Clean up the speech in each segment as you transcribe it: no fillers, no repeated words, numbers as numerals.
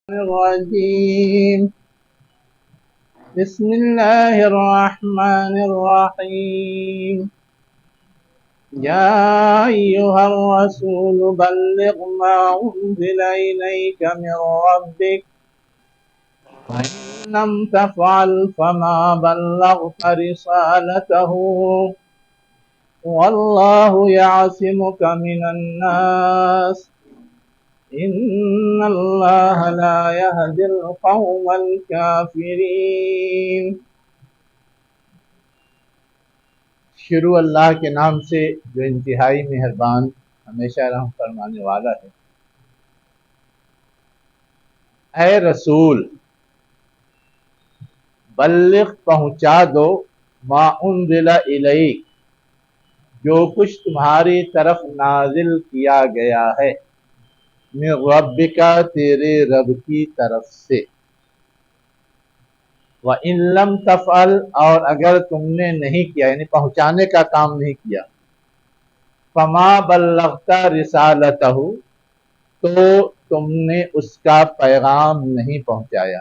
الرجيم بسم الله الرحمن الرحيم يا أيها الرسول بلغ ما أنزل إليك من ربك وإن لم تفعل فما بلغت رسالته والله يعصمك من الناس إن الله لا يهدي القوم الكافرين۔ شروع اللہ کے نام سے جو انتہائی مہربان ہمیشہ رحم فرمانے والا ہے۔ اے رسول، بلغ پہنچا دو ما انزل الیک جو کچھ تمہاری طرف نازل کیا گیا ہے، من ربک تیرے رب کی طرف سے، وَإِن لَّمْ تَفْعَلْ اور اگر تم نے نہیں کیا یعنی پہنچانے کا کام نہیں کیا، فَمَا بَلَّغْتَ رِسَالَتَهُ تو تم نے اس کا پیغام نہیں پہنچایا۔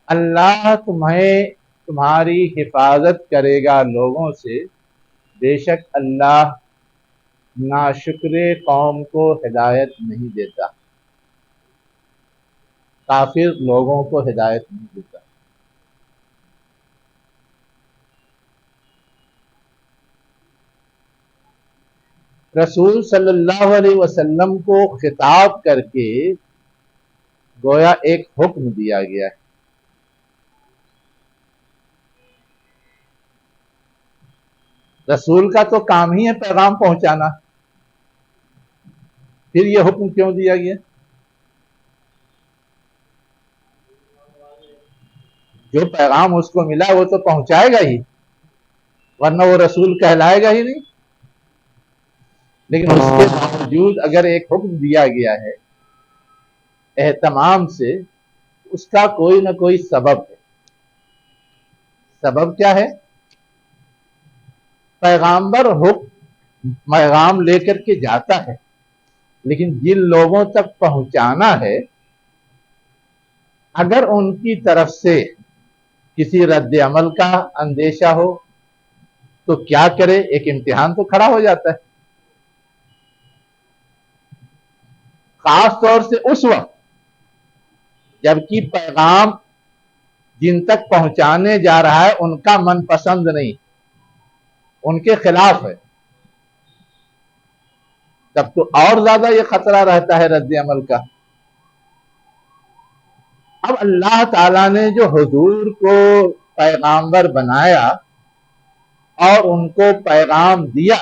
اللہ تمہاری حفاظت کرے گا لوگوں سے، بے شک اللہ ناشکر قوم کو ہدایت نہیں دیتا، کافر لوگوں کو ہدایت نہیں دیتا۔ رسول صلی اللہ علیہ وسلم کو خطاب کر کے گویا ایک حکم دیا گیا ہے۔ رسول کا تو کام ہی ہے پیغام پہنچانا، پھر یہ حکم کیوں دیا گیا؟ جو پیغام اس کو ملا وہ تو پہنچائے گا ہی، ورنہ وہ رسول کہلائے گا ہی نہیں۔ لیکن اس کے باوجود اگر ایک حکم دیا گیا ہے اہتمام سے، اس کا کوئی نہ کوئی سبب ہے۔ سبب کیا ہے؟ پیغامبر پیغام لے کر کے جاتا ہے، لیکن جن لوگوں تک پہنچانا ہے اگر ان کی طرف سے کسی رد عمل کا اندیشہ ہو تو کیا کرے؟ ایک امتحان تو کھڑا ہو جاتا ہے، خاص طور سے اس وقت جبکہ پیغام جن تک پہنچانے جا رہا ہے ان کا من پسند نہیں، ان کے خلاف ہے، تب تو اور زیادہ یہ خطرہ رہتا ہے رد عمل کا۔ اب اللہ تعالیٰ نے جو حضور کو پیغامبر بنایا اور ان کو پیغام دیا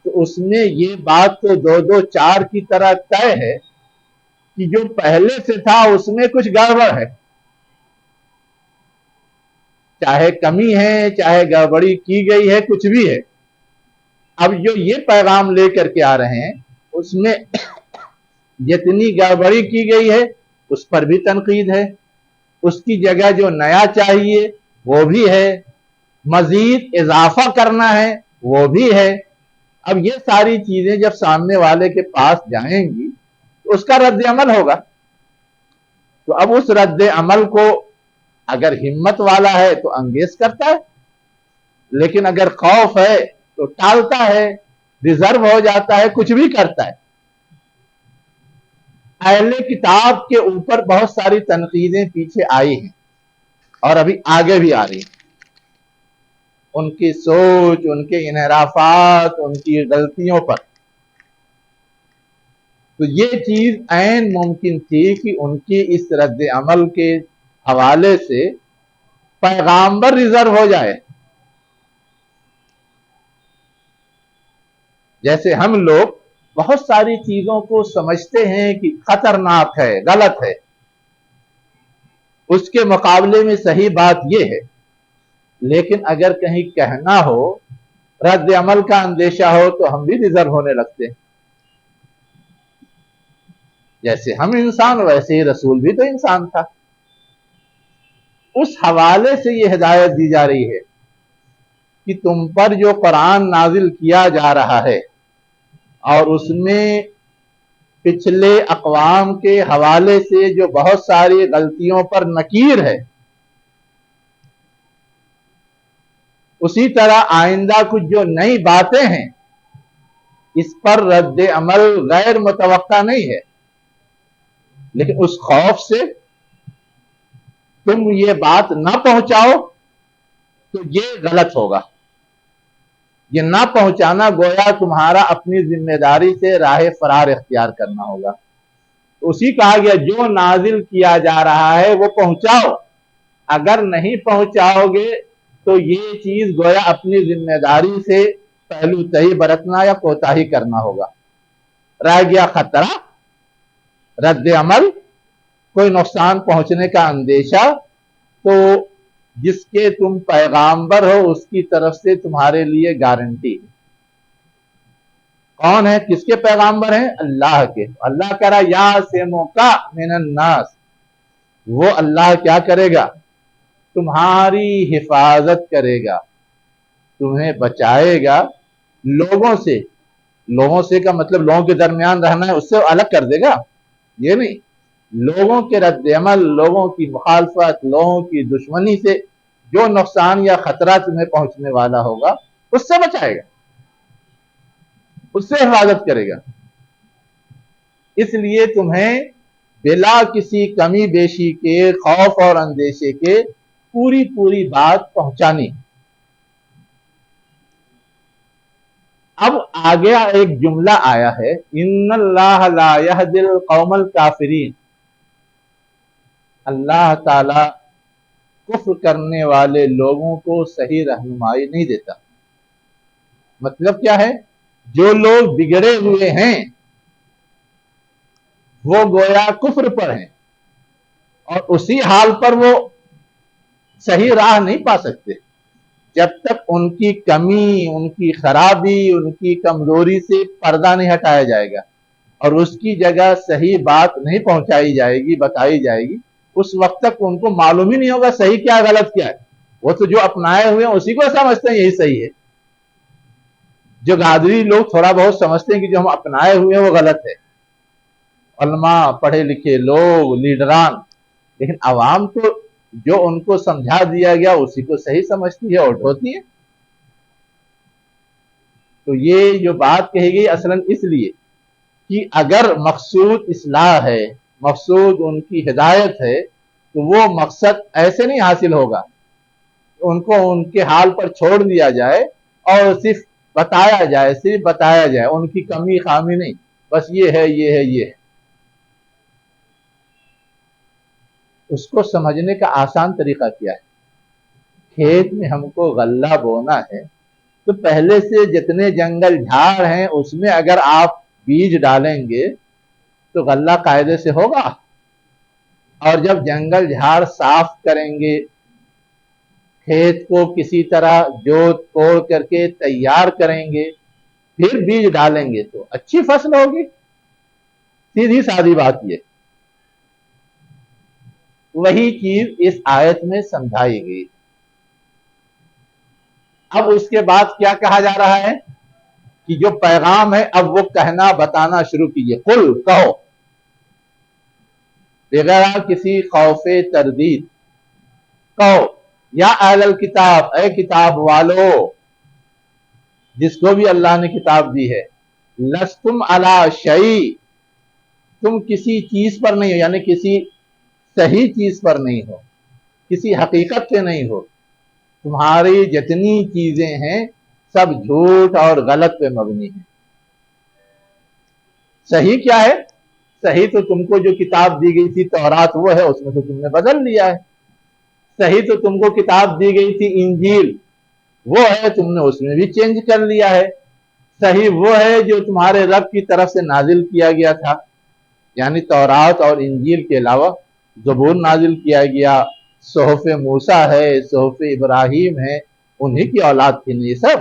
تو اس میں یہ بات تو دو دو چار کی طرح طے ہے کہ جو پہلے سے تھا اس میں کچھ گڑبڑ ہے، چاہے کمی ہے چاہے گڑبڑی کی گئی ہے، کچھ بھی ہے۔ اب جو یہ پیغام لے کر کے آ رہے ہیں اس میں جتنی گڑبڑی کی گئی ہے اس پر بھی تنقید ہے، اس کی جگہ جو نیا چاہیے وہ بھی ہے، مزید اضافہ کرنا ہے وہ بھی ہے۔ اب یہ ساری چیزیں جب سامنے والے کے پاس جائیں گی تو اس کا رد عمل ہوگا، تو اب اس رد عمل کو اگر ہمت والا ہے تو انگیز کرتا ہے، لیکن اگر خوف ہے تو ٹالتا ہے، ریزرو ہو جاتا ہے، کچھ بھی کرتا ہے۔ اہل کتاب کے اوپر بہت ساری تنقیدیں پیچھے آئی ہیں اور ابھی آگے بھی آ رہی ہیں، ان کی سوچ، ان کے انحرافات، ان کی غلطیوں پر۔ تو یہ چیز عین ممکن تھی کہ ان کی اس رد عمل کے حوالے سے پیغامبر ریزرو ہو جائے، جیسے ہم لوگ بہت ساری چیزوں کو سمجھتے ہیں کہ خطرناک ہے، غلط ہے، اس کے مقابلے میں صحیح بات یہ ہے، لیکن اگر کہیں کہنا ہو، رد عمل کا اندیشہ ہو تو ہم بھی ریزرو ہونے لگتے ہیں۔ جیسے ہم انسان ویسے ہی رسول بھی تو انسان تھا۔ اس حوالے سے یہ ہدایت دی جا رہی ہے کہ تم پر جو قرآن نازل کیا جا رہا ہے اور اس میں پچھلے اقوام کے حوالے سے جو بہت ساری غلطیوں پر نکیر ہے، اسی طرح آئندہ کچھ جو نئی باتیں ہیں اس پر رد عمل غیر متوقع نہیں ہے، لیکن اس خوف سے تم یہ بات نہ پہنچاؤ تو یہ غلط ہوگا۔ یہ نہ پہنچانا گویا تمہارا اپنی ذمہ داری سے راہ فرار اختیار کرنا ہوگا۔ اسی کہا گیا جو نازل کیا جا رہا ہے وہ پہنچاؤ، اگر نہیں پہنچاؤ گے تو یہ چیز گویا اپنی ذمہ داری سے پہلو تہی برتنا یا کوتاہی کرنا ہوگا۔ رہ گیا خطرہ، رد عمل، کوئی نقصان پہنچنے کا اندیشہ، تو جس کے تم پیغامبر ہو اس کی طرف سے تمہارے لیے گارنٹی ہے۔ کون ہے؟ کس کے پیغامبر ہیں؟ اللہ کے۔ اللہ کہہ رہا یاسمک من الناس، وہ اللہ کیا کرے گا؟ تمہاری حفاظت کرے گا، تمہیں بچائے گا لوگوں سے۔ لوگوں سے کا مطلب لوگوں کے درمیان رہنا ہے، اس سے الگ کر دے گا، یہ نہیں۔ لوگوں کے رد عمل، لوگوں کی مخالفت، لوگوں کی دشمنی سے جو نقصان یا خطرہ تمہیں پہنچنے والا ہوگا اس سے بچائے گا، اس سے حفاظت کرے گا۔ اس لیے تمہیں بلا کسی کمی بیشی کے، خوف اور اندیشے کے پوری بات پہنچانی۔ اب آگے ایک جملہ آیا ہے، ان اللہ لا یہدی القوم الکافرین، اللہ تعالی کفر کرنے والے لوگوں کو صحیح رہنمائی نہیں دیتا۔ مطلب کیا ہے؟ جو لوگ بگڑے ہوئے ہیں وہ گویا کفر پر ہیں، اور اسی حال پر وہ صحیح راہ نہیں پا سکتے جب تک ان کی کمی، ان کی خرابی، ان کی کمزوری سے پردہ نہیں ہٹایا جائے گا اور اس کی جگہ صحیح بات نہیں پہنچائی جائے گی، بتائی جائے گی۔ اس وقت تک ان کو معلوم ہی نہیں ہوگا صحیح کیا ہے غلط کیا ہے۔ وہ تو جو اپنائے ہوئے ہیں اسی کو سمجھتے ہیں یہی صحیح ہے۔ جو غادری لوگ تھوڑا بہت سمجھتے ہیں کہ جو ہم اپنائے ہوئے ہیں وہ غلط ہے، علماء، پڑھے لکھے لوگ، لیڈران، لیکن عوام تو جو ان کو سمجھا دیا گیا اسی کو صحیح سمجھتی ہے اور ڈھوتی ہے۔ تو یہ جو بات کہی گئی اصلاً اس لیے کہ اگر مقصود اصلاح ہے، مقصود ان کی ہدایت ہے، تو وہ مقصد ایسے نہیں حاصل ہوگا ان کو ان کے حال پر چھوڑ دیا جائے اور صرف بتایا جائے، صرف بتایا جائے، ان کی کمی خامی نہیں، بس یہ ہے یہ ہے یہ ہے۔ اس کو سمجھنے کا آسان طریقہ کیا ہے؟ کھیت میں ہم کو غلہ بونا ہے تو پہلے سے جتنے جنگل جھاڑ ہیں اس میں اگر آپ بیج ڈالیں گے تو غلہ قاعدے سے ہوگا، اور جب جنگل جھاڑ صاف کریں گے، کھیت کو کسی طرح جوت کوڑ کر کے تیار کریں گے، پھر بیج ڈالیں گے تو اچھی فصل ہوگی۔ سیدھی سادی بات یہ۔ وہی چیز اس آیت میں سمجھائی گئی۔ اب اس کے بعد کیا کہا جا رہا ہے کہ جو پیغام ہے اب وہ کہنا بتانا شروع کیجئے۔ قل، کہو، بغیر کسی خوف تردید، کہو یا اہل الکتاب، اے کتاب والو، جس کو بھی اللہ نے کتاب دی ہے، لستم علی شیء، تم کسی چیز پر نہیں ہو، یعنی کسی صحیح چیز پر نہیں ہو، کسی حقیقت پہ نہیں ہو، تمہاری جتنی چیزیں ہیں سب جھوٹ اور غلط پہ مبنی ہیں۔ صحیح کیا ہے؟ صحیح تو تم کو جو کتاب دی گئی تھی تورات وہ ہے، اس میں تو تم نے بدل لیا ہے۔ صحیح تو تم کو کتاب دی گئی تھی انجیل، وہ ہے، تم نے اس میں بھی چینج کر لیا ہے۔ صحیح وہ ہے جو تمہارے رب کی طرف سے نازل کیا گیا تھا، یعنی تورات اور انجیل کے علاوہ زبور نازل کیا گیا، صحف موسیٰ ہے، صحف ابراہیم ہے، انہی کی اولاد تھی نا یہ سب،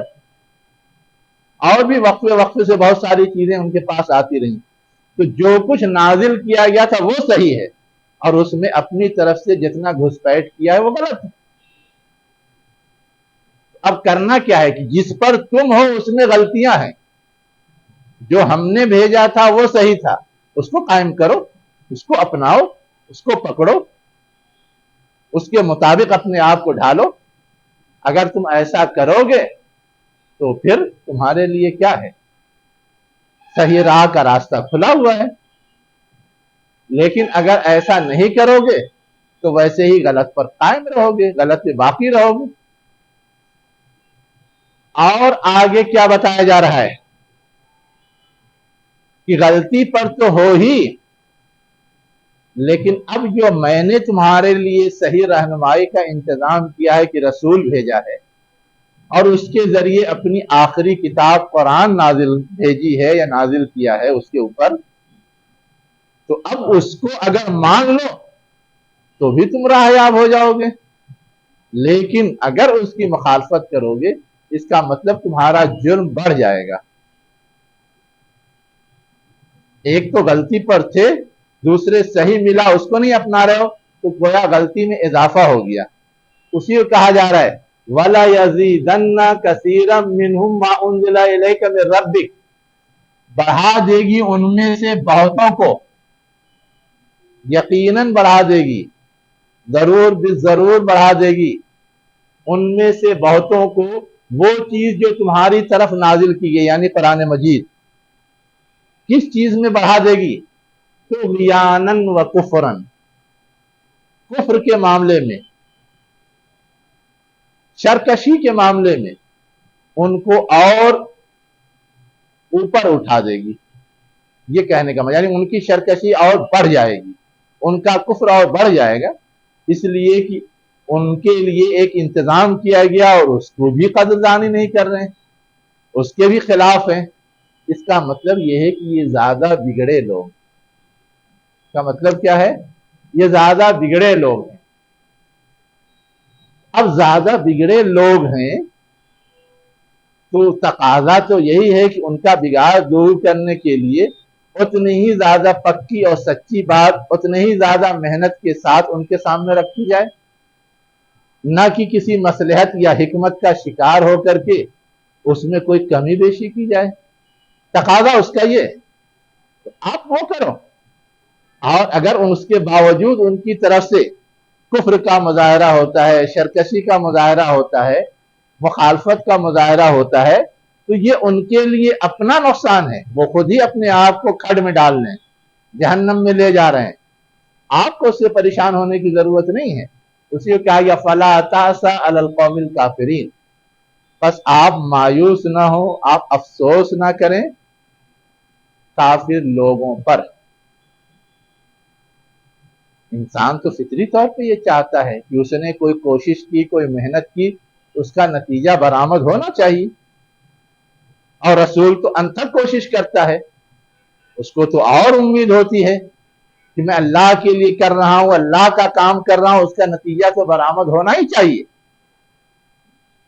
اور بھی وقفے وقفے سے بہت ساری چیزیں ان کے پاس آتی رہیں۔ تو جو کچھ نازل کیا گیا تھا وہ صحیح ہے، اور اس میں اپنی طرف سے جتنا گھسپیٹ کیا ہے وہ غلط ہے۔ اب کرنا کیا ہے کہ جس پر تم ہو اس میں غلطیاں ہیں، جو ہم نے بھیجا تھا وہ صحیح تھا، اس کو قائم کرو، اس کو اپناؤ، اس کو پکڑو، اس کے مطابق اپنے آپ کو ڈھالو۔ اگر تم ایسا کرو گے تو پھر تمہارے لیے کیا ہے، صحیح راہ کا راستہ کھلا ہوا ہے۔ لیکن اگر ایسا نہیں کرو گے تو ویسے ہی غلط پر قائم رہو گے، غلط پہ باقی رہو گے۔ اور آگے کیا بتایا جا رہا ہے کہ غلطی پر تو ہو ہی، لیکن اب جو میں نے تمہارے لیے صحیح رہنمائی کا انتظام کیا ہے کہ رسول بھیجا ہے اور اس کے ذریعے اپنی آخری کتاب قرآن نازل بھیجی ہے یا نازل کیا ہے اس کے اوپر، تو اب اس کو اگر مان لو تو بھی تم راہیاب ہو جاؤ گے، لیکن اگر اس کی مخالفت کرو گے اس کا مطلب تمہارا جرم بڑھ جائے گا۔ ایک تو غلطی پر تھے، دوسرے صحیح ملا اس کو نہیں اپنا رہے ہو تو گویا غلطی میں اضافہ ہو گیا۔ اسی کو کہا جا رہا ہے وَلَا يَزِيدَنَّ كَثِيرًا مِّنْهُمْ مَا أُنزِلَ إِلَيْكَ مِن رَبِّكَ، بڑھا دے گی ان میں سے بہتوں کو، یقیناً بڑھا دے گی، ضرور بڑھا دے گی ان میں سے بہتوں کو وہ چیز جو تمہاری طرف نازل کی گئی، یعنی قرآن مجید۔ کس چیز میں بڑھا دے گی؟ طغیاناً و کفراً، کفر کے معاملے میں، سرکشی کے معاملے میں ان کو اور اوپر اٹھا دے گی۔ یہ کہنے کا مطلب یعنی ان کی سرکشی اور بڑھ جائے گی، ان کا کفر اور بڑھ جائے گا، اس لیے کہ ان کے لیے ایک انتظام کیا گیا اور اس کو بھی قدردانی نہیں کر رہے ہیں، اس کے بھی خلاف ہیں۔ اس کا مطلب یہ ہے کہ یہ زیادہ بگڑے لوگ، کا مطلب کیا ہے؟ یہ زیادہ بگڑے لوگ ہیں۔ اب زیادہ بگڑے لوگ ہیں تو تقاضا تو یہی ہے کہ ان کا بگاڑ دور کرنے کے لیے اتنی ہی زیادہ پکی اور سچی بات، اتنی ہی زیادہ محنت کے ساتھ ان کے سامنے رکھی جائے، نہ کہ کسی مصلحت یا حکمت کا شکار ہو کر کے اس میں کوئی کمی بیشی کی جائے۔ تقاضا اس کا یہ، تو آپ وہ کرو۔ اور اگر اس کے باوجود ان کی طرف سے کفر کا مظاہرہ ہوتا ہے، سرکشی کا مظاہرہ ہوتا ہے، مخالفت کا مظاہرہ ہوتا ہے، تو یہ ان کے لیے اپنا نقصان ہے، وہ خود ہی اپنے آپ کو کھڈ میں ڈال لیں، جہنم میں لے جا رہے ہیں۔ آپ کو اس سے پریشان ہونے کی ضرورت نہیں ہے۔ اسی کو کہا گیا فَلَا تَأْسَ عَلَى الْقَوْمِ الْكَافِرِينَ، بس آپ مایوس نہ ہو، آپ افسوس نہ کریں کافر لوگوں پر۔ انسان تو فطری طور پہ یہ چاہتا ہے کہ اس نے کوئی کوشش کی، کوئی محنت کی، اس کا نتیجہ برآمد ہونا چاہیے، اور رسول تو انتھک کوشش کرتا ہے، اس کو تو اور امید ہوتی ہے کہ میں اللہ کے لیے کر رہا ہوں، اللہ کا کام کر رہا ہوں، اس کا نتیجہ تو برآمد ہونا ہی چاہیے۔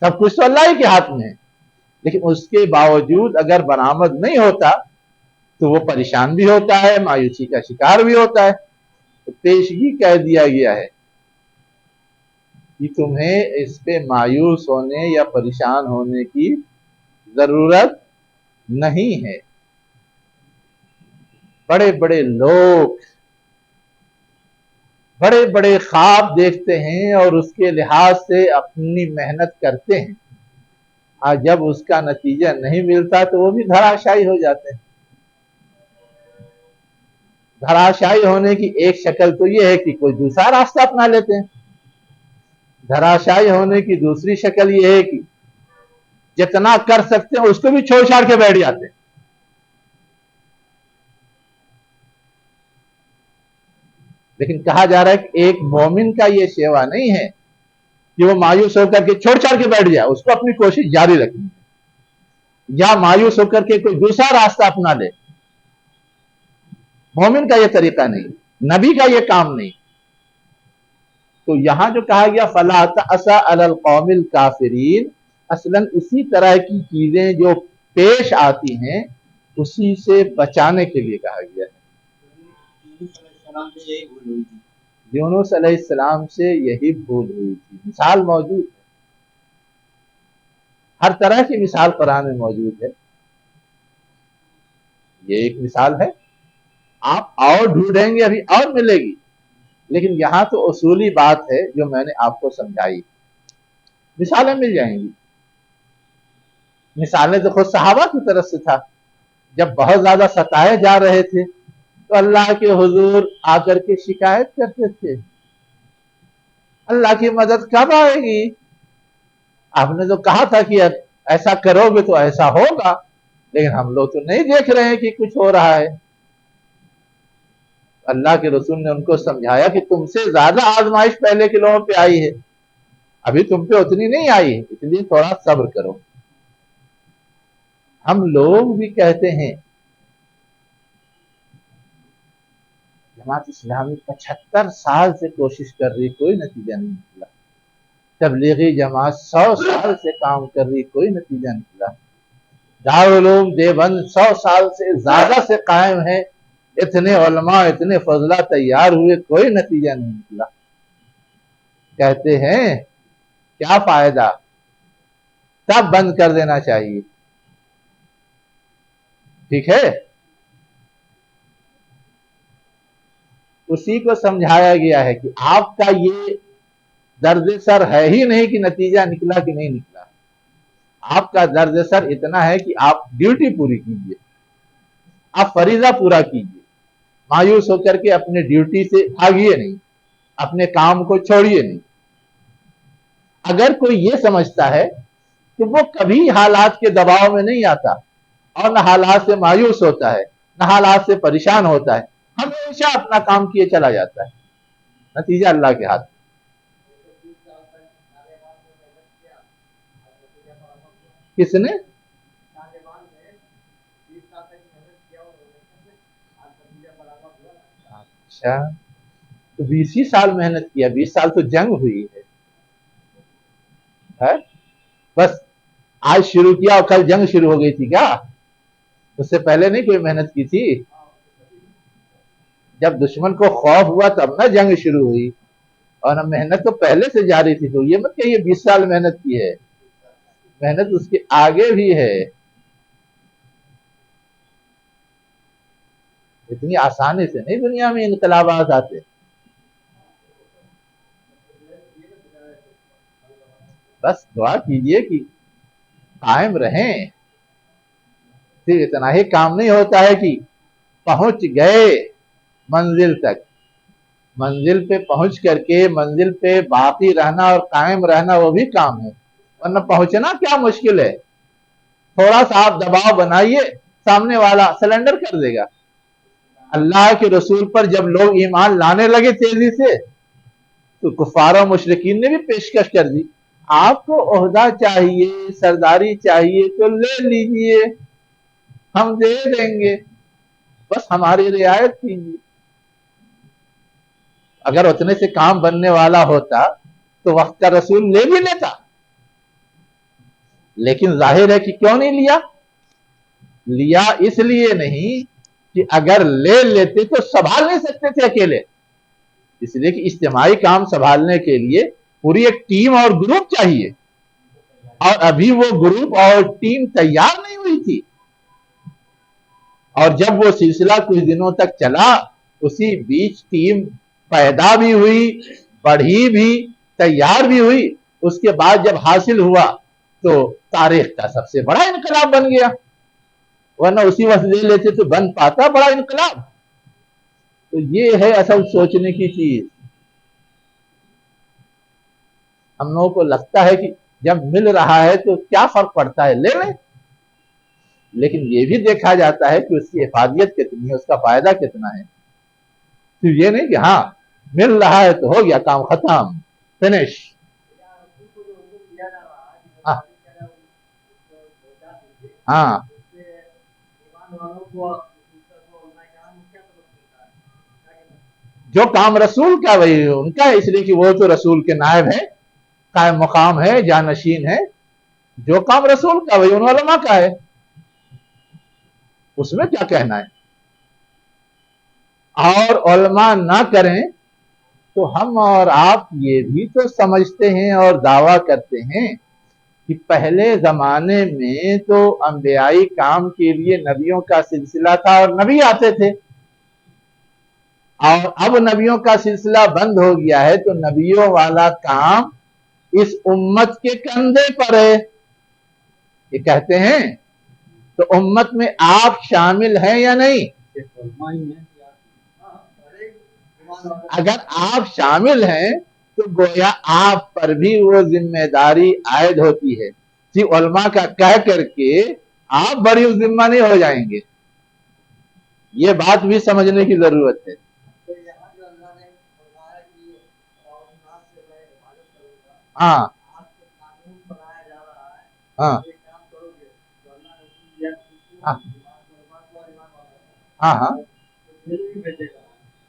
سب کچھ تو اللہ ہی کے ہاتھ میں ہے، لیکن اس کے باوجود اگر برآمد نہیں ہوتا تو وہ پریشان بھی ہوتا ہے، مایوسی کا شکار بھی ہوتا ہے۔ تو پیشگی کہہ دیا گیا ہے کہ تمہیں اس پہ مایوس ہونے یا پریشان ہونے کی ضرورت نہیں ہے۔ بڑے بڑے لوگ بڑے بڑے خواب دیکھتے ہیں اور اس کے لحاظ سے اپنی محنت کرتے ہیں، اور جب اس کا نتیجہ نہیں ملتا تو وہ بھی دھراشائی ہو جاتے ہیں۔ دھراشائی ہونے کی ایک شکل تو یہ ہے کہ کوئی دوسرا راستہ اپنا لیتے ہیں، دھراشائی ہونے کی دوسری شکل یہ ہے کہ جتنا کر سکتے ہیں اس کو بھی چھوڑ چھاڑ کے بیٹھ جاتے ہیں۔ لیکن کہا جا رہا ہے کہ ایک مومن کا یہ شیوا نہیں ہے کہ وہ مایوس ہو کر کے چھوڑ چھاڑ کے بیٹھ جائے، اس کو اپنی کوشش جاری رکھنی ہے، یا مایوس ہو کر کے کوئی دوسرا راستہ اپنا لے۔ مومن کا یہ طریقہ نہیں، نبی کا یہ کام نہیں۔ تو یہاں جو کہا گیا فَلَا تَأْسَ عَلَى الْقَوْمِ الْكَافِرِينَ، اصلاً اسی طرح کی چیزیں جو پیش آتی ہیں اسی سے بچانے کے لیے کہا گیا ہے۔ یونس علیہ السلام سے یہی بھول ہوئی تھی۔ مثال موجود ہے، ہر طرح کی مثال قرآن میں موجود ہے، یہ ایک مثال ہے۔ آپ اور ڈھونڈیں گے ابھی اور ملے گی، لیکن یہاں تو اصولی بات ہے جو میں نے آپ کو سمجھائی. مثالیں مل جائیں گی. مثالیں تو خود صحابہ کی طرف سے تھا. جب بہت زیادہ ستائے جا رہے تھے تو اللہ کے حضور آ کر کے شکایت کرتے تھے، اللہ کی مدد کب آئے گی؟ آپ نے تو کہا تھا کہ ایسا کرو گے تو ایسا ہوگا، لیکن ہم لوگ تو نہیں دیکھ رہے ہیں کہ کچھ ہو رہا ہے. اللہ کے رسول نے ان کو سمجھایا کہ تم سے زیادہ آزمائش پہلے کے لوگوں پہ آئی ہے، ابھی تم پہ اتنی نہیں آئی، اس لیے تھوڑا صبر کرو. ہم لوگ بھی کہتے ہیں جماعت اسلامی 75 سال سے کوشش کر رہی، کوئی نتیجہ نہیں نکلا. تبلیغی جماعت 100 سال سے کام کر رہی، کوئی نتیجہ نہیں نکلا. دارالعلوم دیوبند 100 سال سے زیادہ سے قائم ہے، اتنے علماء اتنے فضلہ تیار ہوئے، کوئی نتیجہ نہیں نکلا. کہتے ہیں کیا فائدہ، تب بند کر دینا چاہیے. ٹھیک ہے، اسی کو سمجھایا گیا ہے کہ آپ کا یہ درد سر ہے ہی نہیں کہ نتیجہ نکلا کہ نہیں نکلا. آپ کا درد سر اتنا ہے کہ آپ ڈیوٹی پوری کیجئے، آپ فریضہ پورا کیجئے، مایوس ہو کر کے اپنے ڈیوٹی سے بھاگیے نہیں، اپنے کام کو چھوڑیے نہیں. اگر کوئی یہ سمجھتا ہے کہ وہ کبھی حالات کے دباؤ میں نہیں آتا اور نہ حالات سے مایوس ہوتا ہے نہ حالات سے پریشان ہوتا ہے، ہمیشہ اپنا کام کیے چلا جاتا ہے، نتیجہ اللہ کے ہاتھ. کس نے؟ اچھا، تو 20 سال محنت کیا، 20 سال تو جنگ ہوئی ہے. بس آج شروع کیا اور کل جنگ شروع ہو گئی تھی کیا؟ اس سے پہلے نہیں کوئی محنت کی تھی؟ جب دشمن کو خوف ہوا تب نہ جنگ شروع ہوئی، اور محنت تو پہلے سے جاری تھی. تو یہ مت کہ یہ 20 سال محنت کی ہے، محنت اس کے آگے بھی ہے. اتنی آسانی سے نہیں دنیا میں انقلابات آتے. بس دعا کیجئے کہ قائم رہیں. صرف اتنا ہی کام نہیں ہوتا ہے کہ پہنچ گئے منزل تک، منزل پہ پہنچ کر کے منزل پہ باقی رہنا اور قائم رہنا وہ بھی کام ہے، ورنہ پہنچنا کیا مشکل ہے. تھوڑا سا آپ دباؤ بنائیے، سامنے والا سلنڈر کر دے گا. اللہ کے رسول پر جب لوگ ایمان لانے لگے تیزی سے تو کفار و مشرکین نے بھی پیشکش کر دی، آپ کو عہدہ چاہیے، سرداری چاہیے تو لے لیجئے، ہم دے دیں گے، بس ہماری رعایت کیجیے. اگر اتنے سے کام بننے والا ہوتا تو وقت کا رسول لے بھی لیتا، لیکن ظاہر ہے کہ کیوں نہیں لیا. لیا اس لیے نہیں کہ اگر لے لیتے تو سنبھال نہیں سکتے تھے اکیلے، اس لیے کہ اجتماعی کام سنبھالنے کے لیے پوری ایک ٹیم اور گروپ چاہیے، اور ابھی وہ گروپ اور ٹیم تیار نہیں ہوئی تھی. اور جب وہ سلسلہ کچھ دنوں تک چلا، اسی بیچ ٹیم پیدا بھی ہوئی، بڑھی بھی، تیار بھی ہوئی. اس کے بعد جب حاصل ہوا تو تاریخ کا سب سے بڑا انقلاب بن گیا، ورنہ اسی وقت لے لیتے تو بن پاتا بڑا انقلاب. تو یہ ہے اصل سوچنے کی چیز. ہم لوگوں کو لگتا ہے کہ جب مل رہا ہے تو کیا فرق پڑتا ہے، لے لیں، لیکن یہ بھی دیکھا جاتا ہے کہ اس کی افادیت کتنی ہے، اس کا فائدہ کتنا ہے. تو یہ نہیں کہ ہاں مل رہا ہے تو ہو گیا کام ختم، فنش. ہاں جو کام رسول کا وہی ان کا ہے، اس لیے کہ وہ تو رسول کے نائب ہیں، قائم مقام ہے، جانشین ہے. جو کام رسول کا وہی ان علماء کا ہے، اس میں کیا کہنا ہے. اور علماء نہ کریں تو ہم اور آپ یہ بھی تو سمجھتے ہیں اور دعویٰ کرتے ہیں کہ پہلے زمانے میں تو انبیائی کام کے لیے نبیوں کا سلسلہ تھا اور نبی آتے تھے. اور اب نبیوں کا سلسلہ بند ہو گیا ہے تو نبیوں والا کام اس امت کے کندھے پر ہے. یہ کہتے ہیں تو امت میں آپ شامل ہیں یا نہیں؟ اگر آپ شامل ہیں تو گویا آپ پر بھی وہ ذمہ داری عائد ہوتی ہے. صرف علماء کا کہہ کر کے آپ بڑی ذمہ نہیں ہو جائیں گے. یہ بات بھی سمجھنے کی ضرورت ہے. ہاں ہاں ہاں ہاں ہاں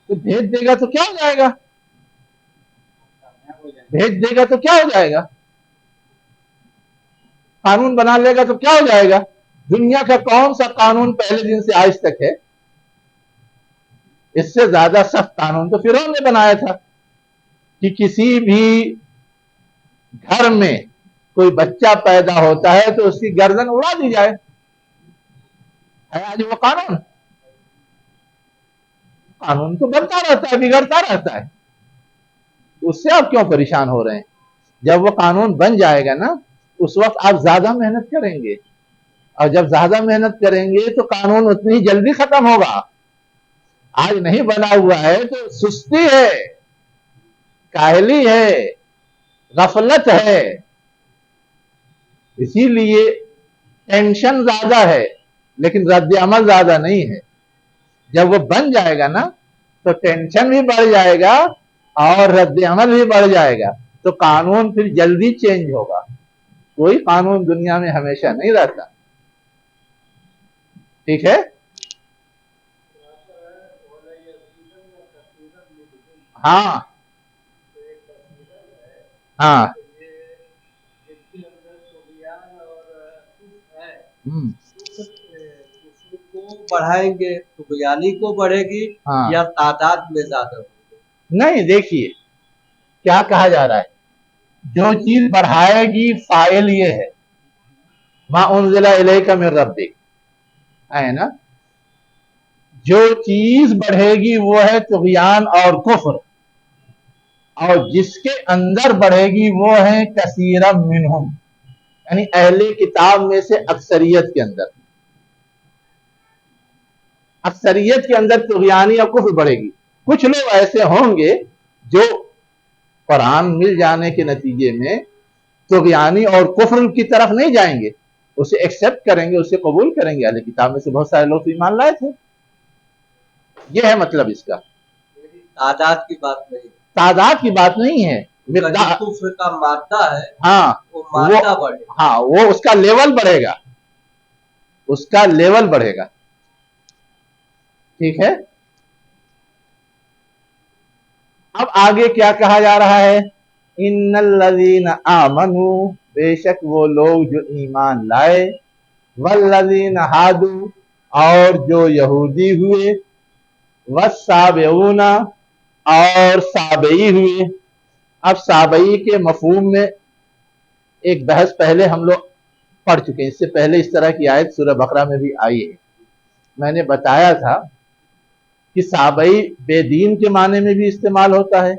تو بھیج دے گا تو کیا ہو جائے گا؟ بھیج دے گا تو کیا ہو جائے گا؟ قانون بنا لے گا تو کیا ہو جائے گا؟ دنیا کا کون سا قانون پہلے دن سے آج تک ہے؟ اس سے زیادہ سخت قانون تو فرعون نے بنایا تھا کہ کسی بھی گھر میں کوئی بچہ پیدا ہوتا ہے تو اس کی گردن اڑا دی جائے. ہے آج وہ قانون؟ قانون تو بنتا رہتا ہے، بگڑتا رہتا ہے. اس سے آپ کیوں پریشان ہو رہے ہیں؟ جب وہ قانون بن جائے گا نا اس وقت آپ زیادہ محنت کریں گے، اور جب زیادہ محنت کریں گے تو قانون اتنی جلدی ختم ہوگا. آج نہیں بنا ہوا ہے تو سستی ہے، کاہلی ہے، غفلت ہے. اسی لیے ٹینشن زیادہ ہے لیکن رد عمل زیادہ نہیں ہے. جب وہ بن جائے گا نا تو ٹینشن بھی بڑھ جائے گا اور رد عمل بھی بڑھ جائے گا، تو قانون پھر جلدی چینج ہوگا. کوئی قانون دنیا میں ہمیشہ نہیں رہتا. ٹھیک ہے؟ ہاں ہاں بڑھائیں گے تو بیانی کو بڑھے گی ہاں یا تعداد میں زیادہ ہوگی؟ نہیں. دیکھیے کیا کہا جا رہا ہے، جو چیز بڑھائے گی فائل یہ ہے ما انزل الیک من ربک، ہے نا. جو چیز بڑھے گی وہ ہے طغیان اور کفر، اور جس کے اندر بڑھے گی وہ ہے کثیرا منہم، یعنی اہل کتاب میں سے اکثریت کے اندر. اکثریت کے اندر طغیانی اور کفر بڑھے گی. کچھ لوگ ایسے ہوں گے جو قرآن مل جانے کے نتیجے میں طغیانی اور کفر کی طرف نہیں جائیں گے، اسے ایکسپٹ کریں گے، اسے قبول کریں گے. اہل کتاب میں سے بہت سارے لوگ ایمان لائے تھے. یہ ہے مطلب اس کا. تعداد کی بات نہیں، تعداد کی بات نہیں ہے، کفر کا مادہ ہے. ہاں وہ مادہ بڑھے، ہاں وہ اس کا لیول بڑھے گا، اس کا لیول بڑھے گا. ٹھیک ہے. اب آگے کیا کہا جا رہا ہے؟ ان الذین آمنوا، بے شک وہ لوگ جو ایمان لائے، والذین ہادوا، اور جو یہودی ہوئے، والسابعون، اور سابعی ہوئے. اب سابعی کے مفہوم میں ایک بحث پہلے ہم لوگ پڑھ چکے ہیں. اس سے پہلے اس طرح کی آیت سورہ بقرہ میں بھی آئی ہے. میں نے بتایا تھا کہ سابعی بے دین کے معنی میں بھی استعمال ہوتا ہے،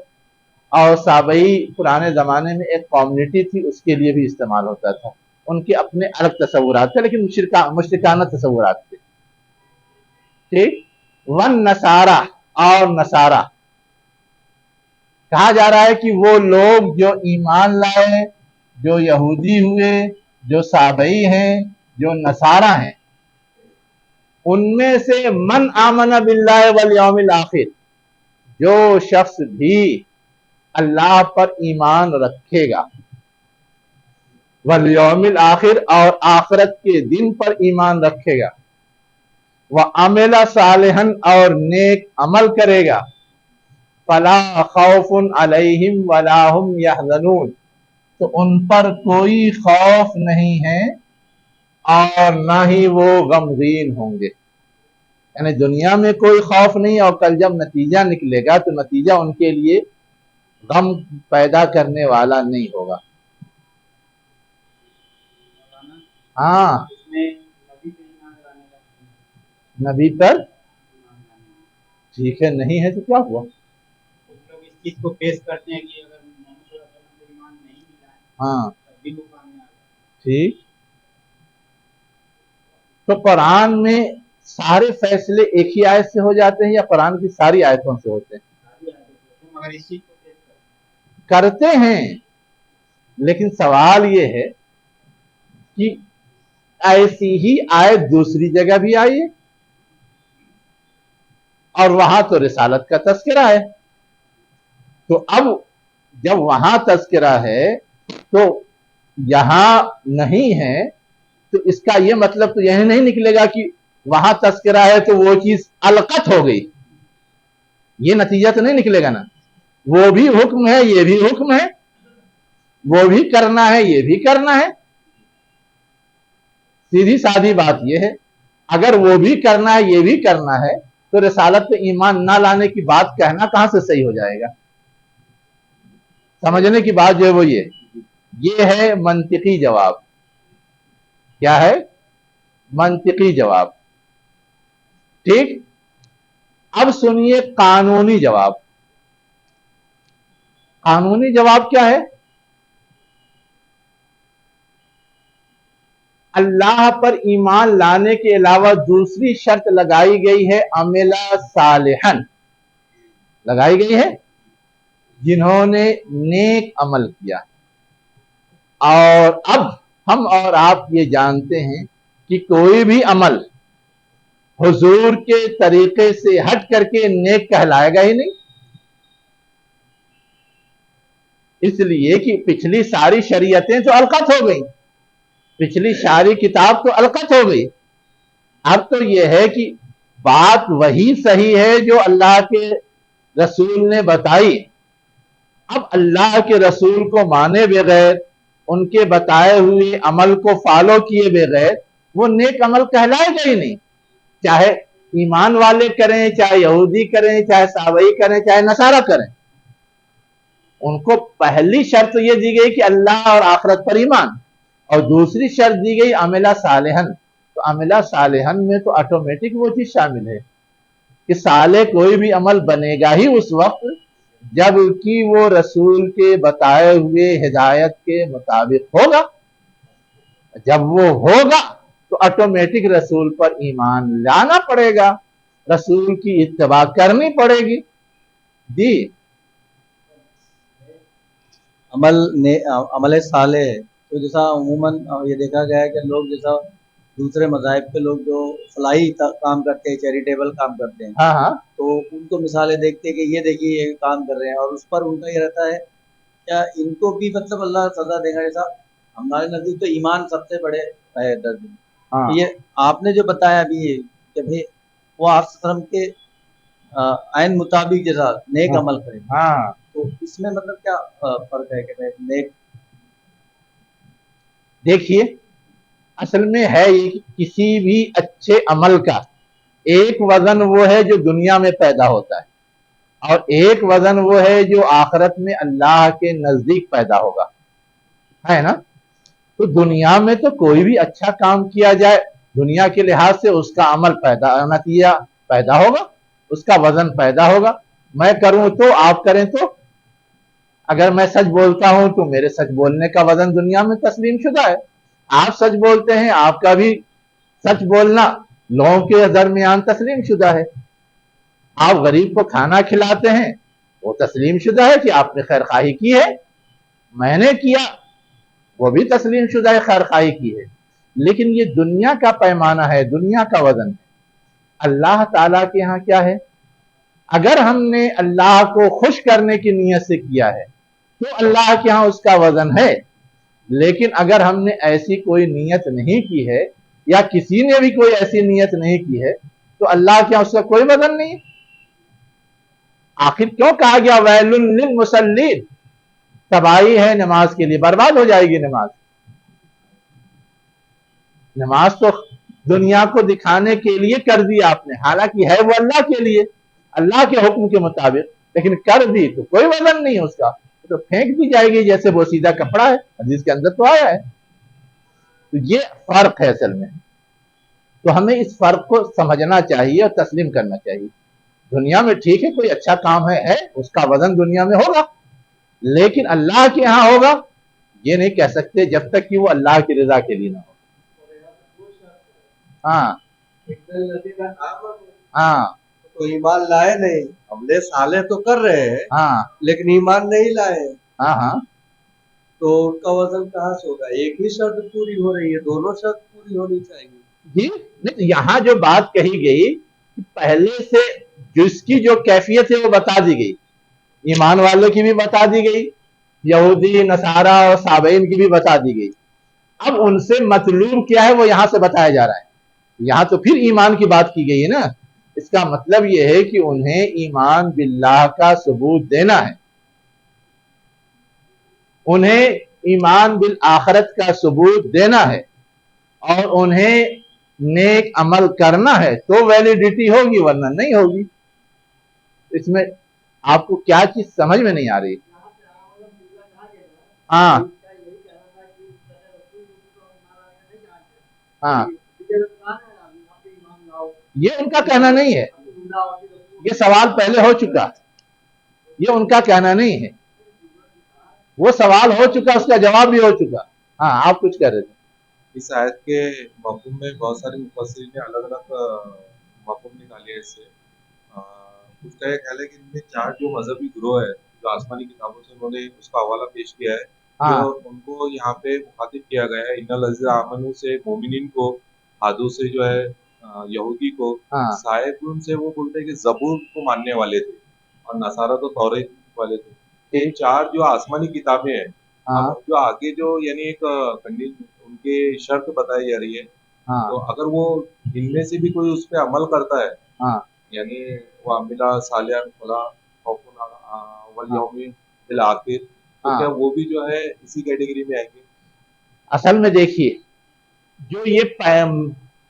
اور سابعی پرانے زمانے میں ایک کمیونٹی تھی اس کے لیے بھی استعمال ہوتا تھا. ان کے اپنے الگ تصورات تھے لیکن مشرکانہ تصورات تھے. ٹھیک. ون نصارہ، اور نصارہ کہا جا رہا ہے کہ وہ لوگ جو ایمان لائے، جو یہودی ہوئے، جو سابعی ہیں، جو نصارہ ہیں، ان میں سے من آمن باللہ والیوم الآخر، جو شخص بھی اللہ پر ایمان رکھے گا، والیوم الآخر، اور آخرت کے دن پر ایمان رکھے گا، وعمل صالحا، اور نیک عمل کرے گا، فلا خوف علیہم ولا هم یحزنون، تو ان پر کوئی خوف نہیں ہے اور نہ ہی وہ غمگین ہوں گے. یعنی دنیا میں کوئی خوف نہیں، اور کل جب نتیجہ نکلے گا تو نتیجہ ان کے لیے غم پیدا کرنے والا نہیں ہوگا. ہاں نبی پر ठीक है, नहीं है तो क्या हुआ? कुछ लोग इस चीज को पेश करते हैं कि अगर मोहम्मद सल्लल्लाहु अलैहि वसल्लम को ईमान नहीं मिला है हाँ तब भी वो कामयाब है। ठीक। तो कुरान में सारे फैसले एक ही आयत से हो जाते हैं या कुरान की सारी आयतों से होते हैं? सारी आयतों से। तुम अगर इस चीज को पेश करते करते हैं, लेकिन सवाल ये है कि ऐसी ही आयत दूसरी जगह भी आई है और वहां तो रिसालत का तस्करा है। तो अब जब वहां तस्करा है तो यहां नहीं है, तो इसका यह मतलब तो यह नहीं निकलेगा कि वहां तस्करा है तो वो चीज अलकत हो गई, ये नतीजा तो नहीं निकलेगा ना। वो भी हुक्म है, ये भी हुक्म है, वो भी करना है, ये भी करना है। सीधी सादी बात यह है, अगर वो भी करना है, ये भी करना है, तो रिसालत पे ईमान ना लाने की बात कहना कहां से सही हो जाएगा? समझने की बात जो है वो ये है मंतिकी जवाब। क्या है? मंतिकी जवाब। ठीक। अब सुनिए कानूनी जवाब। कानूनी जवाब क्या है? अल्लाह पर ईमान लाने के अलावा दूसरी शर्त लगाई गई है, अमला सालिहन लगाई गई है, जिन्होंने नेक अमल किया। और अब हम और आप ये जानते हैं कि कोई भी अमल हुजूर के तरीके से हट करके नेक कहलाएगा ही नहीं, इसलिए कि पिछली सारी शरीयतें तो अलकत हो गई, पिछली सारी किताब तो अलकत हो गई। अब तो यह है कि बात वही सही है जो अल्लाह के रसूल ने बताई। अब अल्लाह के रसूल को माने बगैर, उनके बताए हुए अमल को फॉलो किए बगैर वो नेक अमल कहलाएगा ही नहीं। चाहे ईमान वाले करें, चाहे यहूदी करें, चाहे साबई करें, चाहे नसारा करें, उनको पहली शर्त ये दी गई कि अल्लाह और आखिरत पर ईमान, और दूसरी शर्त दी गई अमला सालेहन। तो अमला सालेहन में तो ऑटोमेटिक वो चीज शामिल है कि साले कोई भी अमल बनेगा ही उस वक्त जबकि वो रसूल के बताए हुए हिदायत के मुताबिक होगा। जब वो होगा तो ऑटोमेटिक रसूल पर ईमान लाना पड़ेगा, रसूल की इत्तबा करनी पड़ेगी। जी। अमल साले है, तो जैसा उमूमन ये देखा गया है कि लोग जैसा दूसरे मज़ाहिब के लोग जो फलाही काम करते हैं, चैरिटेबल काम करते हैं, हाँ हाँ, तो उनको मिसालें देखते हैं कि ये देखिए ये काम कर रहे हैं, और उस पर उनका ये रहता है क्या इनको भी मतलब अल्लाह सजा देगा। जैसा हमारे नजदीक तो ईमान सबसे बड़े है दर्ज। हाँ। ये आपने जो बताया अभी ये कि भाई वो आश्रम के आइन मुताबिक जैसा नेक हाँ। अमल करें, हाँ, तो इसमें मतलब क्या फर्क है कि नेक? देखिए असल में है ये कि किसी भी अच्छे अमल का एक वजन वो है जो दुनिया में पैदा होता है, और एक वजन वो है जो आखिरत में अल्लाह के नजदीक पैदा होगा, है ना। तो दुनिया में तो कोई भी अच्छा काम किया जाए, दुनिया के लिहाज से उसका अमल पैदा, नतीजा पैदा होगा, उसका वजन पैदा होगा। मैं करूं तो, आप करें तो, अगर मैं सच बोलता हूं तो मेरे सच बोलने का वजन दुनिया में तस्लीम शुदा है। आप सच बोलते हैं, आपका भी सच बोलना लोगों के दरमियान तस्लीम शुदा है। आप गरीब को खाना खिलाते हैं, वो तस्लीम शुदा है कि आपने खैर खाही की है, मैंने किया, वो भी तस्लीम शुदा है, खैर खाही की है। लेकिन ये दुनिया का पैमाना है, दुनिया का वजन है। अल्लाह ताला के यहाँ क्या है? अगर हमने अल्लाह को खुश करने की नीयत से किया है तो अल्लाह के यहाँ उसका वजन है। लेकिन अगर हमने ऐसी कोई नीयत नहीं की है, या किसी ने भी कोई ऐसी नीयत नहीं की है, तो अल्लाह के यहाँ उसका कोई वजन नहीं है। आखिर क्यों कहा गया वैलुन लिल मुसल्लीन? तबाही है नमाज के लिए, बर्बाद हो जाएगी नमाज। नमाज तो दुनिया को दिखाने के लिए कर दी आपने, हालांकि है वो अल्लाह के लिए, अल्लाह के हुक्म के मुताबिक, लेकिन कर दी तो कोई वजन नहीं है उसका, तो फेंक दी जाएगी जैसे वो सीधा कपड़ा है। हदीस के अंदर तो आया है। तो ये फर्क है असल में। तो हमें इस फर्क को समझना चाहिए और तस्लीम करना चाहिए। دنیا میں ٹھیک ہے کوئی اچھا کام ہے اس کا وزن دنیا میں ہوگا، لیکن اللہ کے ہاں ہوگا یہ نہیں کہہ سکتے جب تک کہ وہ اللہ کی رضا کے لیے نہ ہو۔ ہاں ہاں تو ایمان لائے نہیں، عملے صالح تو کر رہے ہیں ہاں لیکن ایمان نہیں لائے، ہاں ہاں تو ان کا وزن کہاں سے ہوگا؟ ایک ہی شرط پوری ہو رہی ہے، دونوں شرط پوری ہونی چاہیے۔ جی نہیں، یہاں جو بات کہی گئی کہ پہلے سے جس کی جو کیفیت ہے وہ بتا دی گئی، ایمان والوں کی بھی بتا دی گئی، یہودی نصارہ اور صابئین کی بھی بتا دی گئی۔ اب ان سے مطلوب کیا ہے وہ یہاں سے بتایا جا رہا ہے۔ یہاں تو پھر ایمان کی بات کی گئی ہے نا، اس کا مطلب یہ ہے کہ انہیں ایمان باللہ کا ثبوت دینا ہے، انہیں ایمان بالآخرت کا ثبوت دینا ہے، اور انہیں نیک عمل کرنا ہے تو ویلیڈیٹی ہوگی ورنہ نہیں ہوگی۔ اس میں آپ کو کیا چیز سمجھ میں نہیں آ رہی؟ ہاں ہاں یہ ان کا کہنا نہیں ہے، یہ سوال پہلے ہو چکا، یہ ان کا کہنا نہیں ہے، وہ سوال ہو چکا، اس کا جواب بھی ہو چکا۔ ہاں آپ کچھ کہہ رہے تھے۔ اس آیت کے مفہوم میں بہت سارے مفسرین نے الگ الگ مفہوم نکالے ہیں اس سے۔ کچھ کا یہ خیال ہے کہ ان میں 4 جو مذہبی گروہ ہے جو آسمانی کتابوں سے انہوں نے اس کا حوالہ پیش کیا ہے، جو ان کو یہاں پہ مخاطب کیا گیا ہے، ان الذین آمنوا سے مومنین کو، ہادو سے جو ہے یہودی کو، صائبون سے وہ بولتے ہیں کہ زبور کو ماننے والے تھے، اور نصارہ تو توریت والے تھے۔ یہ 4 جو آسمانی کتابیں ہیں، جو آگے جو یعنی ایک ان کے شرط بتائی جا رہی ہے، تو اگر وہ ان میں سے بھی کوئی اس پہ عمل کرتا ہے، یعنی وہ عاملہ صالحا فلا خوف والیوم بالآخر، تو کیا وہ بھی جو ہے اسی کیٹیگری میں آئیں گے؟ اصل میں دیکھیے جو یہ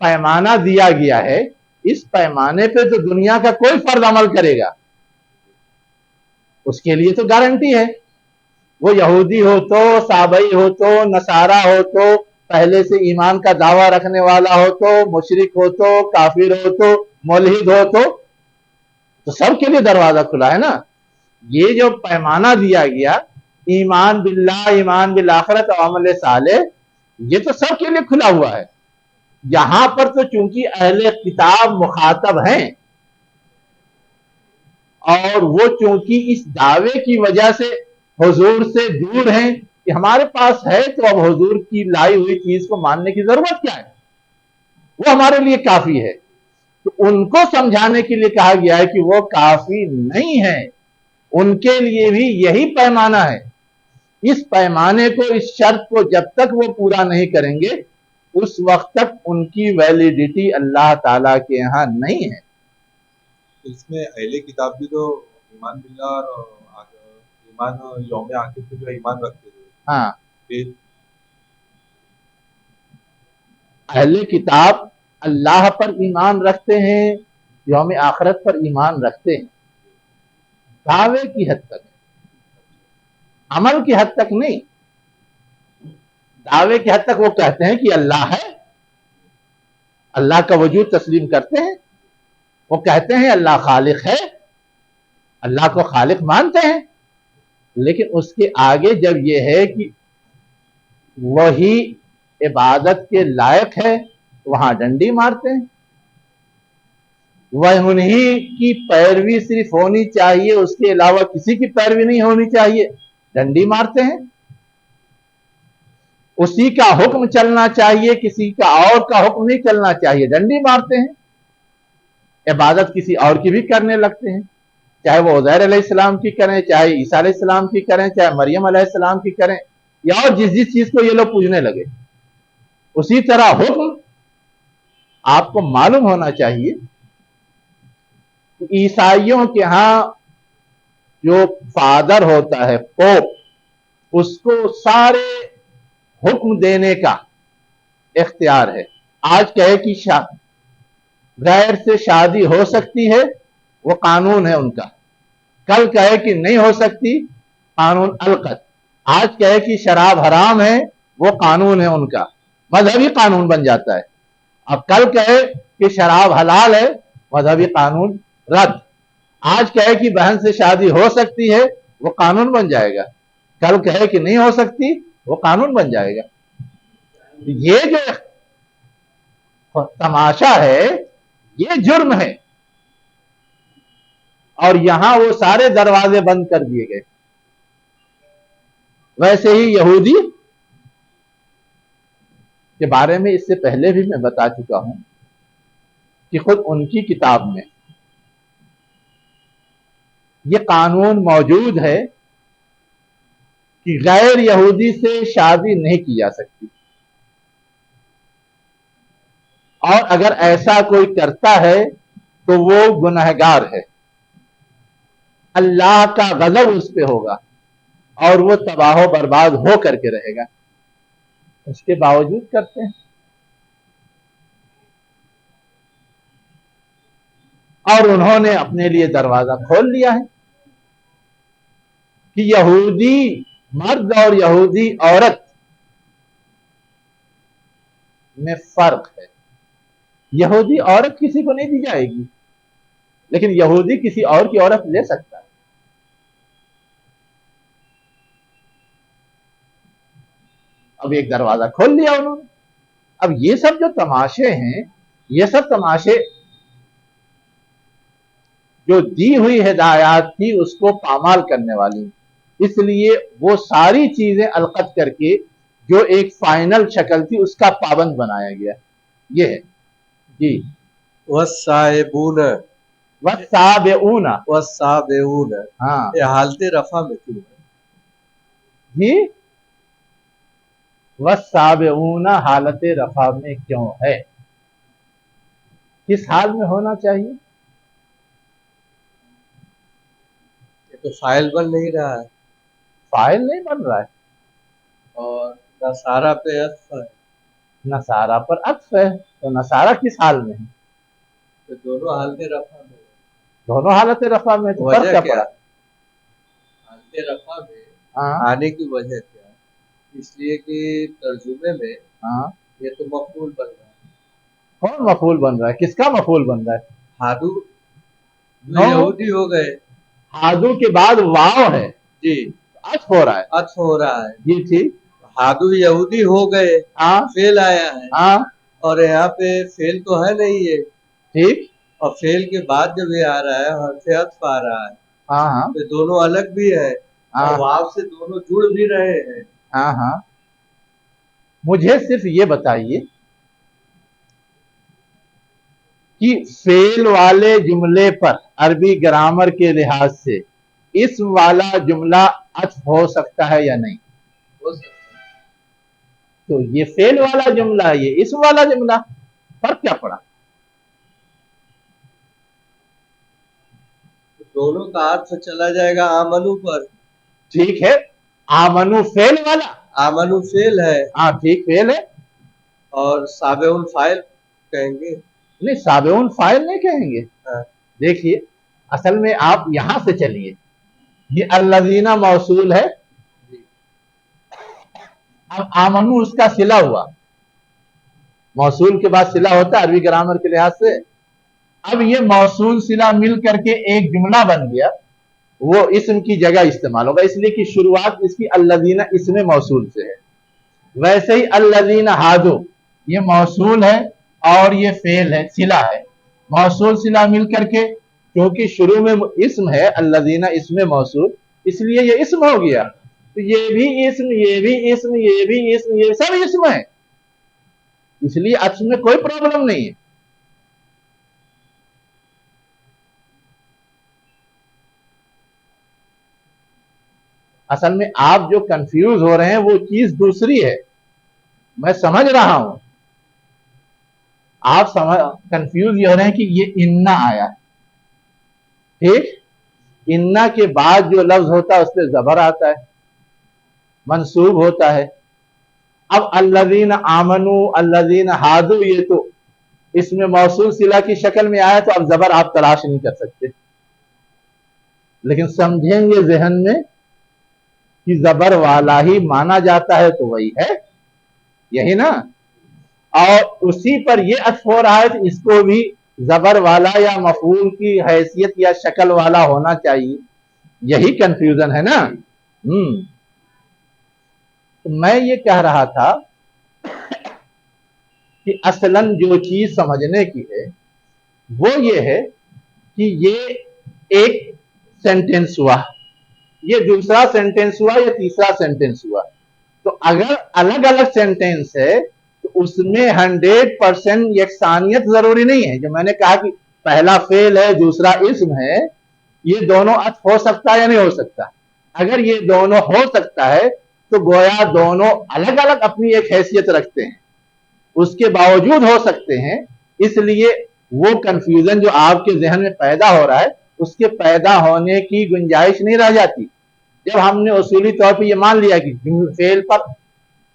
پیمانہ دیا گیا ہے، اس پیمانے پہ تو دنیا کا کوئی فرد عمل کرے گا اس کے لیے تو گارنٹی ہے، وہ یہودی ہو تو، صابئی ہو تو، نصارہ ہو تو، پہلے سے ایمان کا دعویٰ رکھنے والا ہو تو، مشرک ہو تو، کافر ہو تو، ملحد ہو تو سب کے لیے دروازہ کھلا ہے نا۔ یہ جو پیمانہ دیا گیا ایمان باللہ، ایمان بالآخرت اور عمل صالح، یہ تو سب کے لیے کھلا ہوا ہے۔ یہاں پر تو چونکہ اہل کتاب مخاطب ہیں، اور وہ چونکہ اس دعوے کی وجہ سے حضور سے دور ہیں کہ ہمارے پاس ہے تو اب حضور کی لائی ہوئی چیز کو ماننے کی ضرورت کیا ہے، وہ ہمارے لیے کافی ہے، تو ان کو سمجھانے کے لیے کہا گیا ہے کہ وہ کافی نہیں ہے، ان کے لیے بھی یہی پیمانہ ہے۔ اس پیمانے کو، اس شرط کو جب تک وہ پورا نہیں کریں گے اس وقت تک ان کی ویلیڈیٹی اللہ تعالیٰ کے ہاں نہیں ہے۔ اس میں اہل کتاب بھی تو ایمان باللہ اور ایمان یوم آخر پہ جو ایمان رکھتے تھے، ہاں پھر اہل کتاب اللہ پر ایمان رکھتے ہیں، یوم آخرت پر ایمان رکھتے ہیں، دعوے کی حد تک، عمل کی حد تک نہیں۔ دعوے کی حد تک وہ کہتے ہیں کہ اللہ ہے، اللہ کا وجود تسلیم کرتے ہیں، وہ کہتے ہیں اللہ خالق ہے، اللہ کو خالق مانتے ہیں، لیکن اس کے آگے جب یہ ہے کہ وہی عبادت کے لائق ہے وہاں ڈنڈی مارتے ہیں، وہ انہی کی پیروی صرف ہونی چاہیے، اس کے علاوہ کسی کی پیروی نہیں ہونی چاہیے، ڈنڈی مارتے ہیں، اسی کا حکم چلنا چاہیے، کسی کا اور کا حکم نہیں چلنا چاہیے، ڈنڈی مارتے ہیں، عبادت کسی اور کی بھی کرنے لگتے ہیں، چاہے وہ عزیر علیہ السلام کی کریں، چاہے عیسیٰ علیہ السلام کی کریں، چاہے مریم علیہ السلام کی کریں، یا اور جس چیز کو یہ لوگ پوجنے لگے۔ اسی طرح حکم آپ کو معلوم ہونا چاہیے کہ عیسائیوں کے ہاں جو فادر ہوتا ہے، پوپ، اس کو سارے حکم دینے کا اختیار ہے۔ آج کہے کہ غیر سے شادی ہو سکتی ہے، وہ قانون ہے ان کا، کل کہے کہ نہیں ہو سکتی، قانون القت، آج کہے کہ شراب حرام ہے، وہ قانون ہے ان کا، مذہبی قانون بن جاتا ہے۔ اب کل کہے کہ شراب حلال ہے، مذہبی قانون رد۔ आज कहे कि बहन से शादी हो सकती है, वो कानून बन जाएगा। कल कहे कि नहीं हो सकती, वो कानून बन जाएगा। ये जो तमाशा है, ये जुर्म है। और यहां वो सारे दरवाजे बंद कर दिए गए। वैसे ही यहूदी के बारे में इससे पहले भी मैं बता चुका हूं कि खुद उनकी किताब में ये कानून मौजूद है कि गैर यहूदी से शादी नहीं की जा सकती, और अगर ऐसा कोई करता है तो वो गुनहगार है, अल्लाह का गजब उस पे होगा और वो तबाह बर्बाद हो करके रहेगा। उसके बावजूद करते हैं। और उन्होंने अपने लिए दरवाजा खोल लिया है कि यहूदी मर्द और यहूदी औरत में फर्क है। यहूदी औरत किसी को नहीं दी जाएगी, लेकिन यहूदी किसी और की औरत ले सकता है। अब एक दरवाजा खोल लिया उन्होंने। अब ये सब जो तमाशे हैं, ये सब तमाशे जो दी हुई हिदायत थी उसको पामाल करने वाली, इसलिए वो सारी चीजें अलकत करके जो एक फाइनल शक्ल थी उसका पाबंद बनाया गया। ये है जी। वस्साइबून वस्साबिऊना, वस्साबिऊन, हाँ ये हालते रफा में क्यों है? जी, वस्साबिऊना हालत रफा में क्यों है? किस हाल में होना चाहिए? ये तो फाइल बन नहीं रहा है फाइल नहीं बन रहा है, और नसारा पे अत्फ है, नसारा पर अक्फ है। तो नसारा किस हाल में है? तो दोनों हालते रफा में है। दोनों हालत रफा में, तो फर्क वजह क्या क्या? पड़ा? हालते रफा में हाँ आने की वजह क्या है? इसलिए कि तर्जुमे में हाँ, ये तो मफूल बन रहा है। कौन मफूल बन रहा है? किसका मफूल बन रहा है? हादू नो। यहूदी हो गए हादू के बाद वाव है, जी, अच हो रहा है अत्फ हो रहा है। जी, ठीक। हादू यहूदी हो गए, हाँ फेल आया है, हाँ, और यहाँ पे फेल तो है नहीं ये, ठीक। और फेल के बाद जब ये आ रहा है हर्फ अत्फ आ रहा है, हाँ हाँ तो दोनों अलग भी है हाँ और वाव से दोनों जुड़ भी रहे हैं। हाँ हाँ। मुझे सिर्फ ये बताइए कि फेल वाले जुमले पर अरबी ग्रामर के लिहाज से इस वाला जुमला अत्फ हो सकता है या नहीं? हो सकता है। तो ये फेल वाला जुमला, ये इस वाला जुमला, फर्क क्या पड़ा? दोनों का अर्थ चला जाएगा आमनु पर। ठीक है, आमनु फेल वाला, आमनु फेल है हाँ ठीक, फेल है। और साबेउन फाइल कहेंगे। नहीं, साबेउन फाइल नहीं कहेंगे। हाँ। देखिए, असल में आप यहां से चलिए, ये अल्लज़ीना मौसूल है, अब आमनु उसका सिला हुआ। मौसूल के बाद सिला होता है अरबी ग्रामर के लिहाज से। अब ये मौसूल सिला मिल करके एक जुमला बन गया, वो इस्म की जगह इस्तेमाल होगा, इसलिए कि शुरुआत इसकी अल्लज़ीना इसमें मौसूल से है। वैसे ही अल्लज़ीना हादू, ये मौसूल है और ये फेल है, सिला है। मौसूल सिला मिल करके, क्योंकि शुरू में इस्म है, अल्लज़ीना इसमें मौसूल, इसलिए ये इस्म हो गया। तो ये भी इस्म, ये भी इस्म, ये भी इस्म, ये सब इस्म है, इसलिए अत्फ में कोई प्रॉब्लम नहीं है। असल में आप जो कंफ्यूज हो रहे हैं वो चीज दूसरी है, मैं समझ रहा हूं। आप कंफ्यूज ये हो रहे हैं कि ये इन्ना आया, ठीक। इन्ना के बाद जो लफ्ज होता है उस पर जबर आता है, मंसूब होता है। अब अल्लज़ीना आमनु, अल्लज़ीना हादू, ये तो इसमें मौसूल सिला की शक्ल में आया, तो अब जबर आप तलाश नहीं कर सकते। लेकिन समझेंगे जहन में कि जबर वाला ही माना जाता है, तो वही है, यही ना। और उसी पर ये अत्फ हो रहा है, तो इसको भी जबर वाला या मफूल की हैसियत या शक्ल वाला होना चाहिए, यही कंफ्यूजन है ना। तो मैं ये कह रहा था कि असलन जो चीज समझने की है वो ये है कि ये एक सेंटेंस हुआ, ये दूसरा सेंटेंस हुआ, ये तीसरा सेंटेंस हुआ। तो अगर अलग अलग सेंटेंस है तो उसमें 100% यकसानियत जरूरी नहीं है। जो मैंने कहा कि पहला फेल है दूसरा इस्म है, ये दोनों अत हो सकता है या नहीं हो सकता। अगर ये दोनों हो सकता है तो गोया दोनों अलग अलग अपनी एक हैसियत रखते हैं, उसके बावजूद हो सकते हैं। इसलिए वो कंफ्यूजन जो आपके जहन में पैदा हो रहा है उसके पैदा होने की गुंजाइश नहीं रह जाती जब हमने उसूली तौर पे ये मान लिया कि फेल पर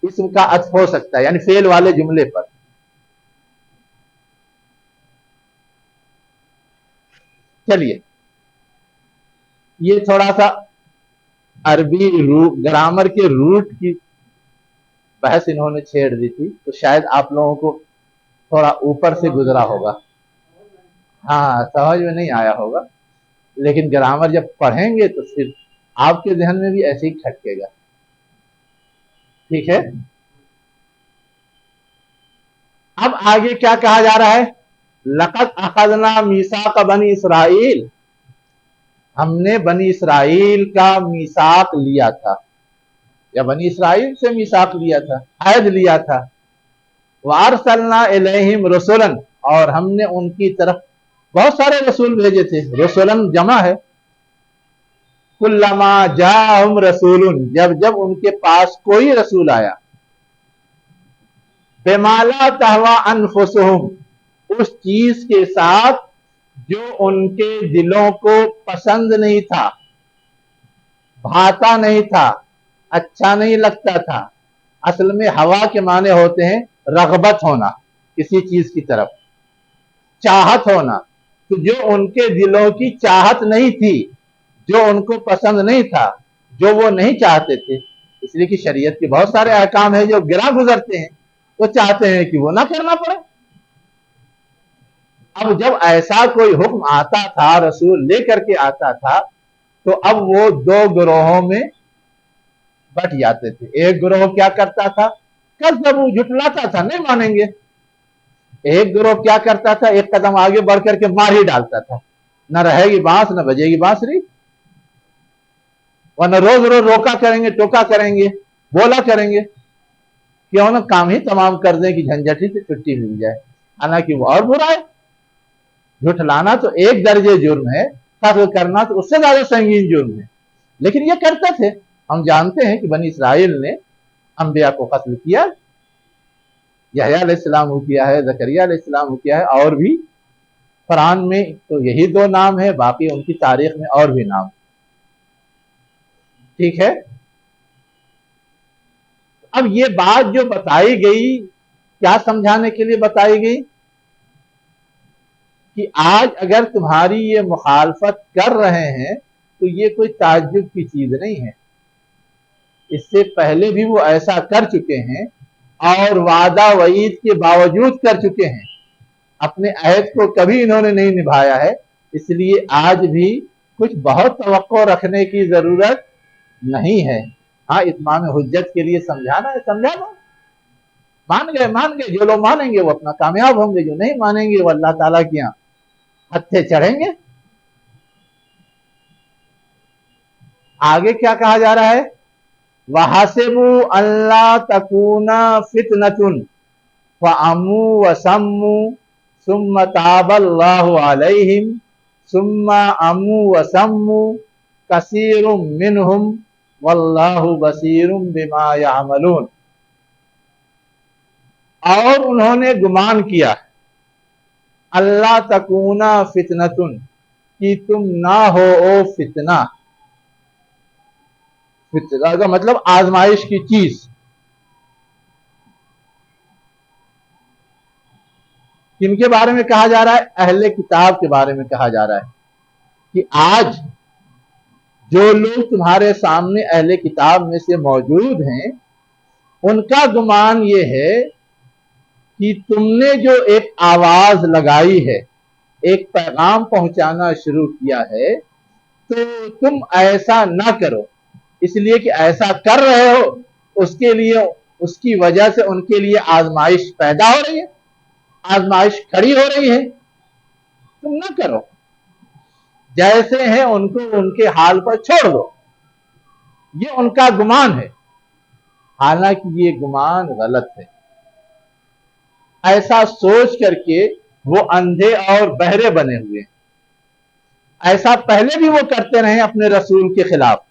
इस्म का अत्फ हो सकता है, यानी फेल वाले जुमले पर। चलिए, ये थोड़ा सा अरबी ग्रामर के रूट की बहस इन्होंने छेड़ दी थी, तो शायद आप लोगों को थोड़ा ऊपर से गुजरा होगा, हाँ समझ में नहीं आया होगा। लेकिन ग्रामर जब पढ़ेंगे तो फिर आपके जहन में भी ऐसे ही खटकेगा, ठीक है। अब आगे क्या कहा जा रहा है, लक़द अख़ज़ना मीसाक़ बनी इसराइल, हमने बनी इसराइल का मीसाक लिया था, या बनी इसराइल से मीसाक लिया था, अहद लिया था। वारसलना इलैहिम रसूलन, और हमने उनकी तरफ बहुत सारे रसूल भेजे थे। रसूलन जमा है। कुल्लमा जाअहुम रसूलुन, जब जब उनके पास कोई रसूल आया, बेमाला तहवा अनफुसुहुम, उस चीज के साथ जो उनके दिलों को पसंद नहीं था, भाता नहीं था, अच्छा नहीं लगता था। असल में हवा के माने होते हैं रग़बत होना, किसी चीज की तरफ चाहत होना। तो जो उनके दिलों की चाहत नहीं थी, जो उनको पसंद नहीं था, जो वो नहीं चाहते थे, इसलिए कि शरीयत के बहुत सारे अहकाम है जो गिरा गुजरते हैं, वो चाहते हैं कि वो ना करना पड़े। अब जब ऐसा कोई हुक्म आता था, रसूल लेकर के आता था, तो अब वो दो ग्रोहों में बट जाते थे। एक ग्रोह क्या करता था, कज़्ज़बू, झुटलाता था, नहीं मानेंगे। एक ग्रोह क्या करता था, एक कदम आगे बढ़ करके मार ही डालता था, न रहेगी बांस न बजेगी बांसुरी, वरना रोज रोज रोका करेंगे, टोका करेंगे, बोला करेंगे, क्यों ना काम ही तमाम कर दें कि झंझट ही से छुट्टी मिल जाए। हालांकि वो और बुरा है। झुठलाना तो एक दर्जे जुर्म है, कत्ल करना तो उससे ज्यादा संगीन जुर्म है, लेकिन ये करते थे। हम जानते हैं कि बनी इसराइल ने अंबिया को कत्ल किया, यहया अलैहिस्सलाम को किया है, ज़करिया अलैहिस्सलाम को किया है, और भी कुरान में तो यही दो नाम है, बाकी उनकी तारीख में और भी नाम, ठीक है। अब ये बात जो बताई गई, क्या समझाने के लिए बताई गई कि आज अगर तुम्हारी ये मुखालफत कर रहे हैं तो ये कोई ताज्जुब की चीज नहीं है। इससे पहले भी वो ऐसा कर चुके हैं और वादा वईद के बावजूद कर चुके हैं, अपने अहद को कभी इन्होंने नहीं निभाया है। इसलिए आज भी कुछ बहुत तवक्को रखने की जरूरत नहीं है। हाँ, इत्माम हुज्जत के लिए समझाना है, समझा दो। मान गए, जो लोग मानेंगे वो अपना कामयाब होंगे, जो नहीं मानेंगे वो अल्लाह ताला के यहाँ हत्थे चढ़ेंगे। आगे क्या कहा जा रहा है, वहसिबु अल्लाह तकूना फितनतुन फअमू वसम्मू सुम्मा ताबल्लाहु अलैहिम सुम्मा अमू वसम्मू कसीरुम मिनहुम वल्लाहु बसीरुम बिमा यामलून। और उन्होंने गुमान किया, अल्लाह तकूना फितनतुन, कि तुम ना हो ओ फितना। फितना का मतलब आजमाइश की चीज। किनके बारे में कहा जा रहा है, अहले किताब के बारे में कहा जा रहा है कि आज जो लोग तुम्हारे सामने अहले किताब में से मौजूद हैं, उनका गुमान ये है कि तुमने जो एक आवाज लगाई है, एक पैगाम पहुंचाना शुरू किया है तो तुम ऐसा ना करो, इसलिए कि ऐसा कर रहे हो उसके लिए, उसकी वजह से उनके लिए आजमाइश पैदा हो रही है, आजमाइश खड़ी हो रही है। तुम ना करो, जैसे हैं उनको उनके हाल पर छोड़ दो। ये उनका गुमान है, हालांकि ये गुमान गलत है। ऐसा सोच करके वो अंधे और बहरे बने हुए हैं। ऐसा पहले भी वो करते रहे अपने रसूल के खिलाफ,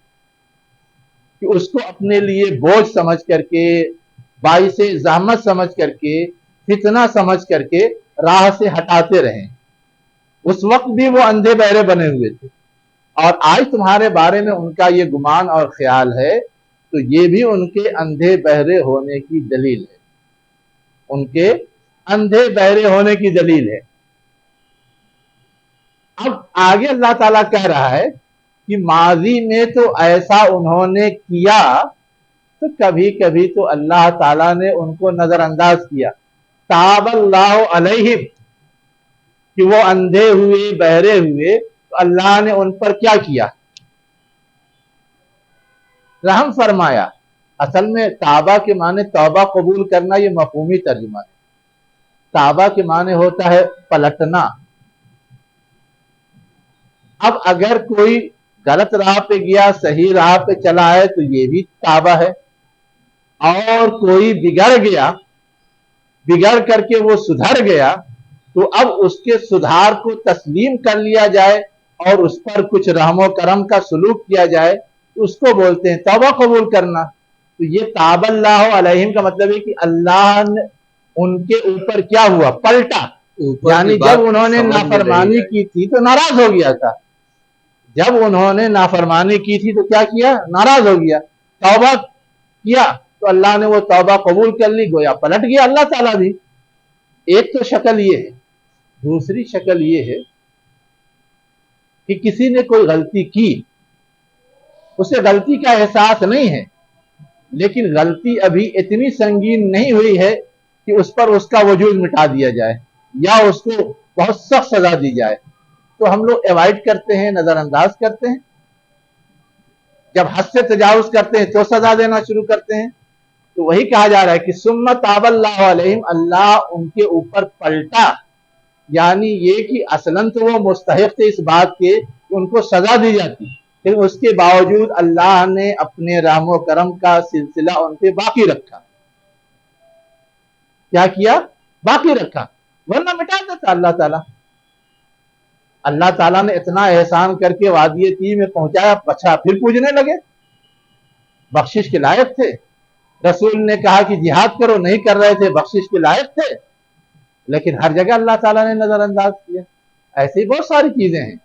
कि उसको अपने लिए बोझ समझ करके, बाइसे जहमत समझ करके, फितना समझ करके राह से हटाते रहे। उस वक्त भी वो अंधे बहरे बने हुए थे, और आज तुम्हारे बारे में उनका ये गुमान और ख्याल है, तो ये भी उनके अंधे बहरे होने की दलील है, उनके अंधे बहरे होने की दलील है। अब आगे अल्लाह ताला कह रहा है कि माजी में तो ऐसा उन्होंने किया, तो कभी कभी तो अल्लाह ताला ने उनको नजरअंदाज किया। ताबल्लाहु अलैहिम, कि वो अंधे हुए बहरे हुए, तो अल्लाह ने उन पर क्या किया? रहम फरमाया। असल में ताबा के माने तौबा कबूल करना, ये मफहूमी तर्जुमा है। ताबा के माने होता है पलटना। अब अगर कोई गलत राह पे गया, सही राह पे चला है, तो ये भी ताबा है। और कोई बिगड़ गया, बिगड़ करके वो सुधर गया, तो अब उसके सुधार को तस्लीम कर लिया जाए और उस पर कुछ रहमो करम का सलूक किया जाए, तो उसको बोलते हैं तौबा कबूल करना। तो ये ताबल्लाहु अलैहिम का मतलब है कि अल्लाह ने उनके ऊपर क्या हुआ? पलटा। यानी जब उन्होंने नाफरमानी की थी तो नाराज हो गया था, जब उन्होंने नाफरमानी की थी तो क्या किया? नाराज हो गया। तौबा किया तो अल्लाह ने वो तौबा कबूल कर ली, गोया पलट गया अल्लाह ताला भी। एक तो शक्ल ये है। दूसरी शक्ल ये है कि किसी ने कोई गलती की, उसे गलती का एहसास नहीं है, लेकिन गलती अभी इतनी संगीन नहीं हुई है कि उस पर उसका वजूद मिटा दिया जाए या उसको बहुत सख्त सजा दी जाए, तो हम लोग अवॉइड करते हैं, नजरअंदाज करते हैं। जब हद से तजावुज करते हैं तो सजा देना शुरू करते हैं। तो वही कहा जा रहा है कि सुम्मा ताबल्लाहु अलैहिम, अल्लाह उनके ऊपर पलटा। यानी ये कि असलन तो वो मुस्तहिक थे इस बात के कि उनको सजा दी जाती, लेकिन उसके बावजूद अल्लाह ने अपने रहमो करम का सिलसिला उन पे बाकी रखा। क्या किया? बाकी रखा, वरना मिटा देता अल्लाह ताला। अल्लाह ताला ने इतना एहसान करके वादिये ती में पहुंचाया, अच्छा फिर पूजने लगे। बख्शिश के लायक थे। रसूल ने कहा कि जिहाद करो, नहीं कर रहे थे, बख्शिश के लायक थे, लेकिन हर जगह अल्लाह ताला ने नजरअंदाज किया। ऐसी बहुत सारी चीजें हैं।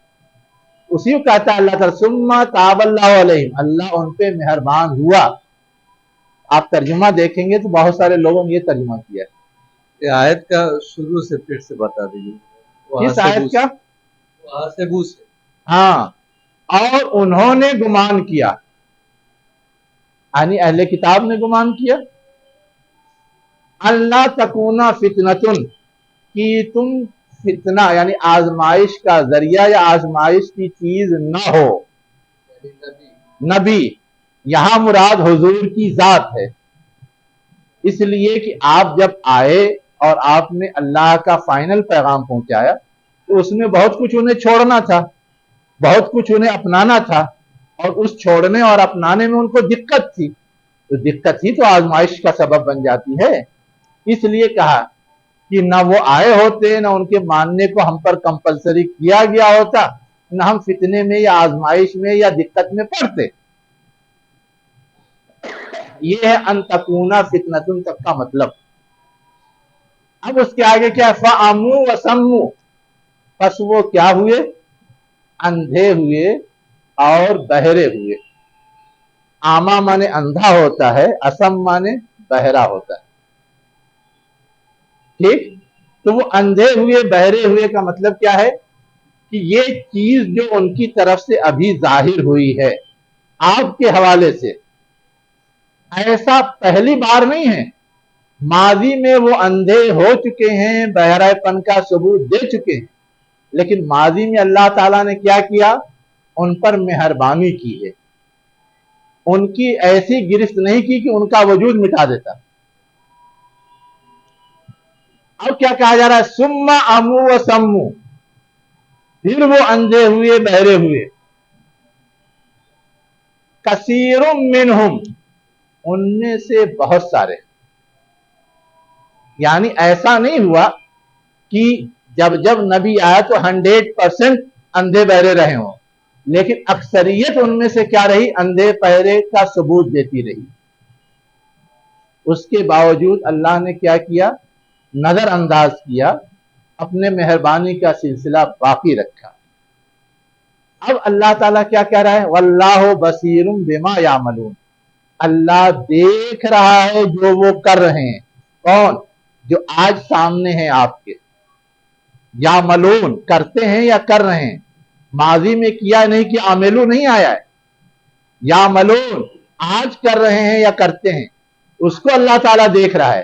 उसी को कहता है अल्लाह ताला सुम्मा ताबल्लाहु अलैहिम, अल्लाह उन पे मेहरबान हुआ। आप तर्जुमा देखेंगे तो बहुत सारे लोगों ने ये तर्जुमा किया। ये आयत का शुरू से फिर से बता दीजिए। किस आयत का? वहां से बू से। हाँ, और उन्होंने गुमान किया, यानी अहले किताब ने गुमान किया। अल्लाह तकूना फितनतुन, कि तुम फितना यानी आजमाइश का जरिया या आजमाइश की चीज न हो। नबी यहां मुराद हुजूर की जात है, इसलिए कि आप जब आए और आपने अल्लाह का फाइनल पैगाम पहुंचाया, तो उसमें बहुत कुछ उन्हें छोड़ना था, बहुत कुछ उन्हें अपनाना था, और उस छोड़ने और अपनाने में उनको दिक्कत थी। तो दिक्कत ही तो आजमाइश का सबब बन जाती है। इसलिए कहा कि ना वो आए होते, ना उनके मानने को हम पर कंपलसरी किया गया होता, ना हम फितने में या आजमाइश में या दिक्कत में पड़ते। ये है अनतकूना फितनतुन तक का मतलब। अब उसके आगे क्या? फ़अमू व सम्मू, बस वो क्या हुए? अंधे हुए और बहरे हुए। आमा माने अंधा होता है, असम माने बहरा होता है। ठीक, तो वो अंधे हुए बहरे हुए का मतलब क्या है कि ये चीज जो उनकी तरफ से अभी जाहिर हुई है आपके हवाले से, ऐसा पहली बार नहीं है। माजी में वो अंधे हो चुके हैं, बहरापन का सबूत दे चुके हैं, لیکن ماضی میں اللہ تعالیٰ نے کیا کیا؟ ان پر مہربانی کی ہے، ان کی ایسی گرفت نہیں کی کہ ان کا وجود مٹا دیتا۔ اب کیا کہا جا رہا ہے؟ ثم عمو و سمو، پھر وہ اندھے ہوئے بہرے ہوئے، کثیر منہم، ان میں سے بہت سارے، یعنی ایسا نہیں ہوا کہ جب جب نبی آیا تو 100% اندھے بہرے رہے ہوں، لیکن اکثریت ان میں سے کیا رہی؟ اندھے بہرے کا ثبوت دیتی رہی۔ اس کے باوجود اللہ نے کیا کیا؟ نظر انداز کیا، اپنے مہربانی کا سلسلہ باقی رکھا۔ اب اللہ تعالیٰ کیا کہہ رہا ہے؟ واللہ بصیر بما یعملون، اللہ دیکھ رہا ہے جو وہ کر رہے ہیں۔ کون؟ جو آج سامنے ہیں آپ کے۔ یعملون، کرتے ہیں یا کر رہے ہیں، ماضی میں کیا نہیں کہ عملو نہیں آیا ہے، یعملون، آج کر رہے ہیں یا کرتے ہیں، اس کو اللہ تعالیٰ دیکھ رہا ہے۔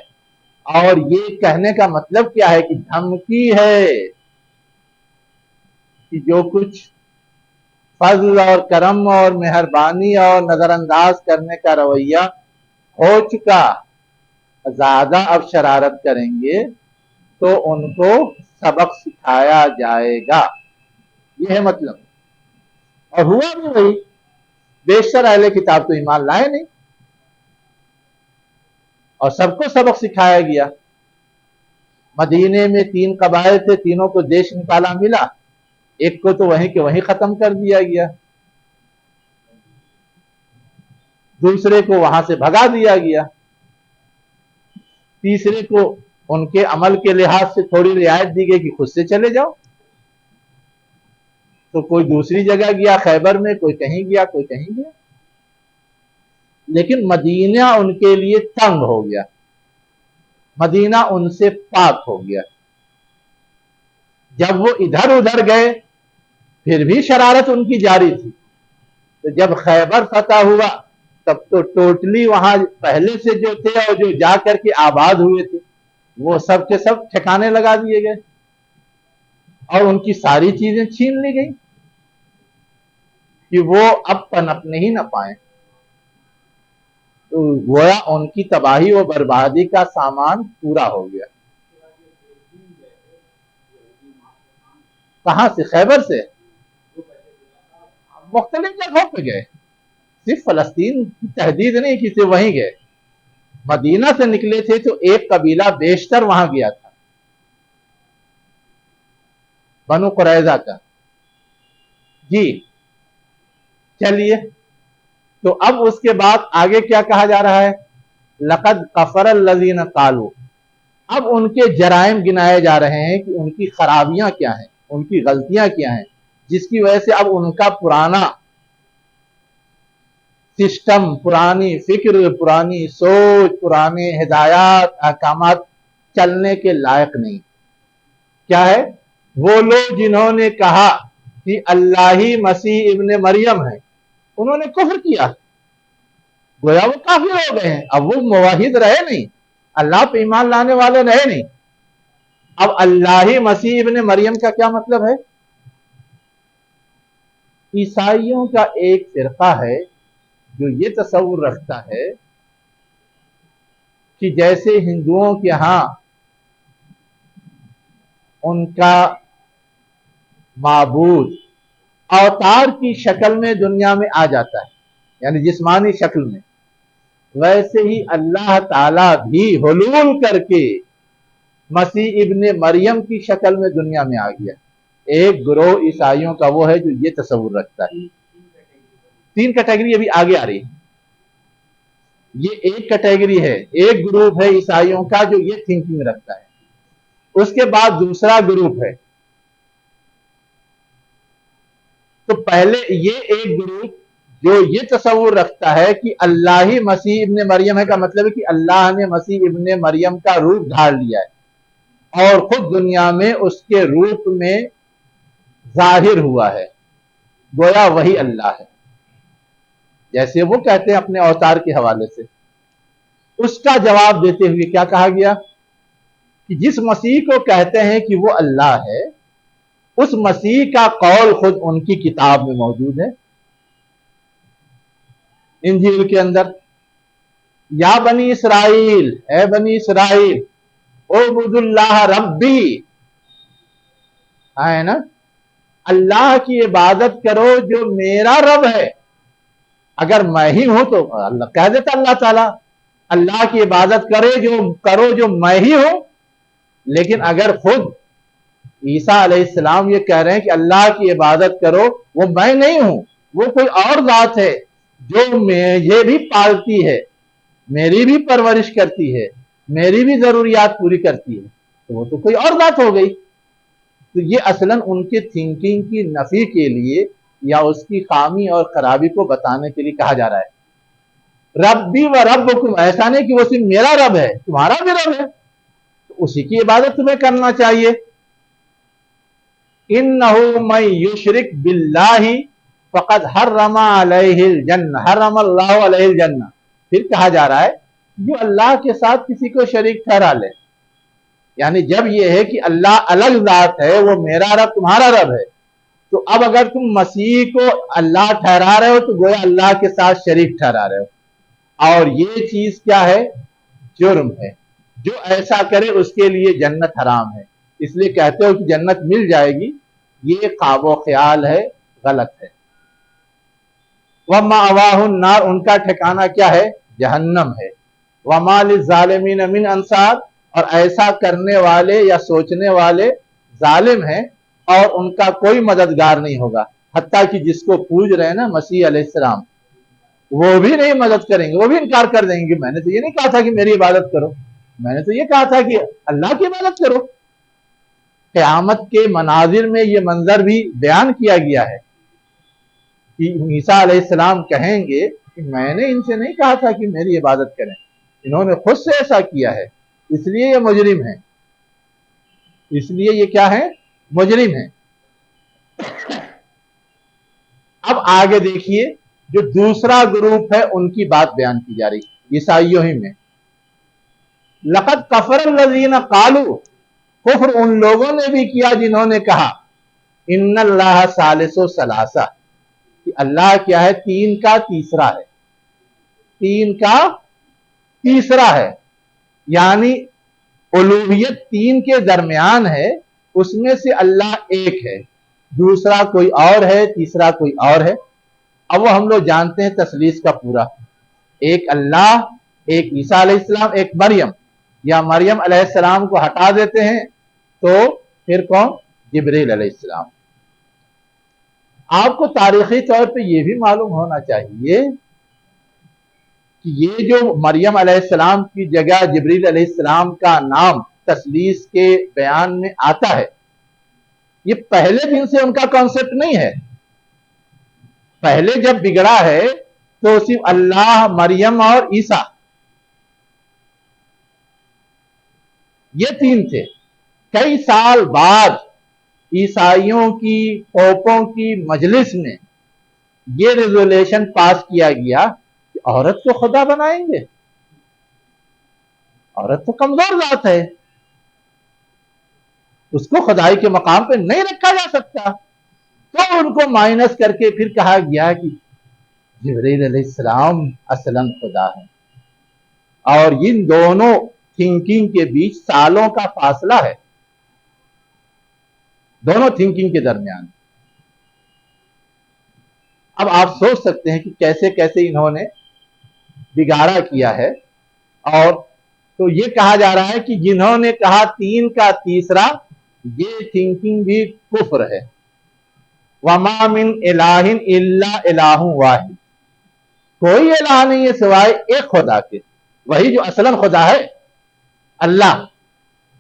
اور یہ کہنے کا مطلب کیا ہے؟ کہ دھمکی ہے کہ جو کچھ فضل اور کرم اور مہربانی اور نظر انداز کرنے کا رویہ ہو چکا، زیادہ اب شرارت کریں گے تو ان کو سبق سکھایا جائے گا، یہ ہے مطلب۔ اور ہوا بھی وہی، بیشتر اہل کتاب تو ایمان لائے نہیں اور سب کو سبق سکھایا گیا۔ مدینے میں 3 قبائل تھے، تینوں کو دیش نکالا ملا، ایک کو تو وہیں کے وہیں ختم کر دیا گیا، دوسرے کو وہاں سے بھگا دیا گیا، تیسرے کو ان کے عمل کے لحاظ سے تھوڑی رعایت دی گئی کہ خود سے چلے جاؤ، تو کوئی دوسری جگہ گیا خیبر میں، کوئی کہیں گیا، کوئی کہیں گیا، لیکن مدینہ ان کے لیے تنگ ہو گیا، مدینہ ان سے پاک ہو گیا۔ جب وہ ادھر ادھر گئے پھر بھی شرارت ان کی جاری تھی، تو جب خیبر فتح ہوا تب تو ٹوٹلی وہاں پہلے سے جو تھے اور جو جا کر کے آباد ہوئے تھے وہ سب کے سب ٹھکانے لگا دیے گئے اور ان کی ساری چیزیں چھین لی گئی کہ وہ اب پنپنے ہی نہ پائیں۔ تو گویا ان کی تباہی و بربادی کا سامان پورا ہو گیا۔ کہاں سے؟ خیبر سے، مختلف جگہوں پہ گئے، صرف فلسطین کی تحدید نہیں کہ صرف وہیں گئے، مدینہ سے نکلے تھے تو ایک قبیلہ بیشتر وہاں گیا تھا، بنو قریظہ کا۔ جی چلیے، تو اب اس کے بعد آگے کیا کہا جا رہا ہے؟ لقد کفر الذین قالوا، اب ان کے جرائم گنائے جا رہے ہیں کہ ان کی خرابیاں کیا ہیں، ان کی غلطیاں کیا ہیں، جس کی وجہ سے اب ان کا پرانا سسٹم، پرانی فکر، پرانی سوچ، پرانے ہدایات، احکامات چلنے کے لائق نہیں۔ کیا ہے؟ وہ لوگ جنہوں نے کہا کہ اللہ ہی مسیح ابن مریم ہے، انہوں نے کفر کیا، گویا وہ کافر ہو گئے ہیں، اب وہ موحد رہے نہیں، اللہ پہ ایمان لانے والے رہے نہیں۔ اب اللہ ہی مسیح ابن مریم کا کیا مطلب ہے؟ عیسائیوں کا ایک فرقہ ہے جو یہ تصور رکھتا ہے کہ جیسے ہندوؤں کے ہاں ان کا معبود اوتار کی شکل میں دنیا میں آ جاتا ہے، یعنی جسمانی شکل میں، ویسے ہی اللہ تعالی بھی حلول کر کے مسیح ابن مریم کی شکل میں دنیا میں آ گیا۔ ایک گروہ عیسائیوں کا وہ ہے جو یہ تصور رکھتا ہے۔ 3 کیٹیگری ابھی آگے آ رہی ہے، یہ ایک کیٹیگری ہے، ایک گروپ ہے عیسائیوں کا جو یہ تھنکنگ رکھتا ہے۔ اس کے بعد دوسرا گروپ ہے، تو پہلے یہ ایک گروپ جو یہ تصور رکھتا ہے کہ اللہ ہی مسیح ابن مریم ہے، کا مطلب ہے کہ اللہ نے مسیح ابن مریم کا روپ دھار لیا ہے اور خود دنیا میں اس کے روپ میں ظاہر ہوا ہے، گویا وہی اللہ ہے، جیسے وہ کہتے ہیں اپنے اوتار کے حوالے سے۔ اس کا جواب دیتے ہوئے کیا کہا گیا کہ جس مسیح کو کہتے ہیں کہ وہ اللہ ہے، उस मसीह का कौल खुद उनकी किताब में मौजूद है, इंजील के अंदर। या बनी इसराइल, ए बनी इसराइल, उबुदुल्लाह रब्बी, है ना, अल्लाह की इबादत करो जो मेरा रब है। अगर मैं ही हूं तो अल्लाह कह देता, अल्लाह ताला अल्लाह की इबादत करो जो मैं ही हूं। लेकिन अगर खुद ईसा अलैहिस्सलाम ये कह रहे हैं कि अल्लाह की इबादत करो, वो मैं नहीं हूं, वो कोई और जात है जो मुझे भी पालती है, मेरी भी परवरिश करती है, मेरी भी जरूरियात पूरी करती है, तो वो तो कोई और बात हो गई। तो ये असलन उनके थिंकिंग की नफी के लिए या उसकी खामी और खराबी को बताने के लिए कहा जा रहा है। रब्बी व रब्बुकुम, ऐसा नहीं कि वो सिर्फ मेरा रब है, तुम्हारा भी रब है, तो उसी की इबादत तुम्हें करना चाहिए। इन्नहु मन युशरिक बिल्लाहि फक़द हर्रमा अलैहिल जन्नह, हर्रमल्लाहु अलैहिल जन्नह। फिर कहा जा रहा है जो अल्लाह के साथ किसी को शरीक ठहरा ले, यानी जब यह है कि अल्लाह अलग जात है, वो मेरा रब तुम्हारा रब है, तो अब अगर तुम मसीह को अल्लाह ठहरा रहे हो तो गोया अल्लाह के साथ शरीक ठहरा रहे हो, और ये चीज क्या है, जुर्म है। जो ऐसा करे उसके लिए जन्नत हराम है। इसलिए कहते हो कि जन्नत मिल जाएगी, ये ख्वाबो ख्याल है, गलत है। वमा अवाहुन नार, उनका ठिकाना क्या है, जहन्नम है। वमा लिज़्ज़ालिमीन मिन अंसार, और ऐसा करने वाले या सोचने वाले जालिम हैं और उनका कोई मददगार नहीं होगा। हत्ता कि जिसको पूज रहे हैं ना मसीह अलैहिस्सलाम, वो भी नहीं मदद करेंगे, वो भी इनकार कर देंगे। मैंने तो ये नहीं कहा था कि मेरी इबादत करो, मैंने तो ये कहा था कि अल्लाह की इबादत करो। क़यामत के मनाजिर में ये मंजर भी बयान किया गया है कि ईसा अलैहिस्सलाम कहेंगे कि मैंने इनसे नहीं कहा था कि मेरी इबादत करें, इन्होंने खुद से ऐसा किया है, इसलिए ये मुजरिम है, इसलिए ये क्या है, मुजरिम है। अब आगे देखिए, जो दूसरा ग्रुप है उनकी बात बयान की जा रही ईसाइयों ही में। लक़द कफ़र अल्लज़ीना क़ालू, कुफ्र उन लोगों ने भी किया जिन्होंने कहा इन्नल्लाह सालिसु सलासा, कि अल्लाह क्या है, तीन का तीसरा है, तीन का तीसरा है, यानी उलूहियत तीन के दरमियान है, उसमें से अल्लाह एक है, दूसरा कोई और है, तीसरा कोई और है। अब वो हम लोग जानते हैं तसलीस का पूरा, एक अल्लाह, एक ईसा अलैहिस्सलाम, एक मरियम, या मरियम अलैहिस्सलाम को हटा देते हैं तो फिर कौन, जिब्रील अलैहिस्सलाम। आपको तारीखी तौर पे ये भी मालूम होना चाहिए कि ये जो मरियम अलैहिस्सलाम की जगह जिब्रील अलैहिस्सलाम का नाम तसलीस के बयान में आता है, ये पहले दिन से उनका कॉन्सेप्ट नहीं है। पहले जब बिगड़ा है तो सिर्फ अल्लाह, मरियम और ईसा, ये तीन थे। कई साल बाद ईसाइयों की पोपों की मजलिस में ये रेजोल्यूशन पास किया गया कि औरत को खुदा बनाएंगे, औरत तो कमजोर जात है, उसको खुदाई के मकाम पे नहीं रखा जा सकता। तो उनको माइनस करके फिर कहा गया कि जिब्रील अलैहिस्सलाम असलन खुदा है। और इन दोनों थिंकिंग के बीच सालों का फासला है, दोनों थिंकिंग के दरमियान। अब आप सोच सकते हैं कि कैसे कैसे इन्होंने बिगाड़ा किया है। और तो ये कहा जा रहा है कि जिन्होंने कहा तीन का तीसरा, ये थिंकिंग भी कुफ्र है। वमा मिन इलाहिन इल्ला इलाहुन वाहिद, कोई इलाह नहीं है सिवाय एक खुदा के, वही जो असलन खुदा है, अल्लाह।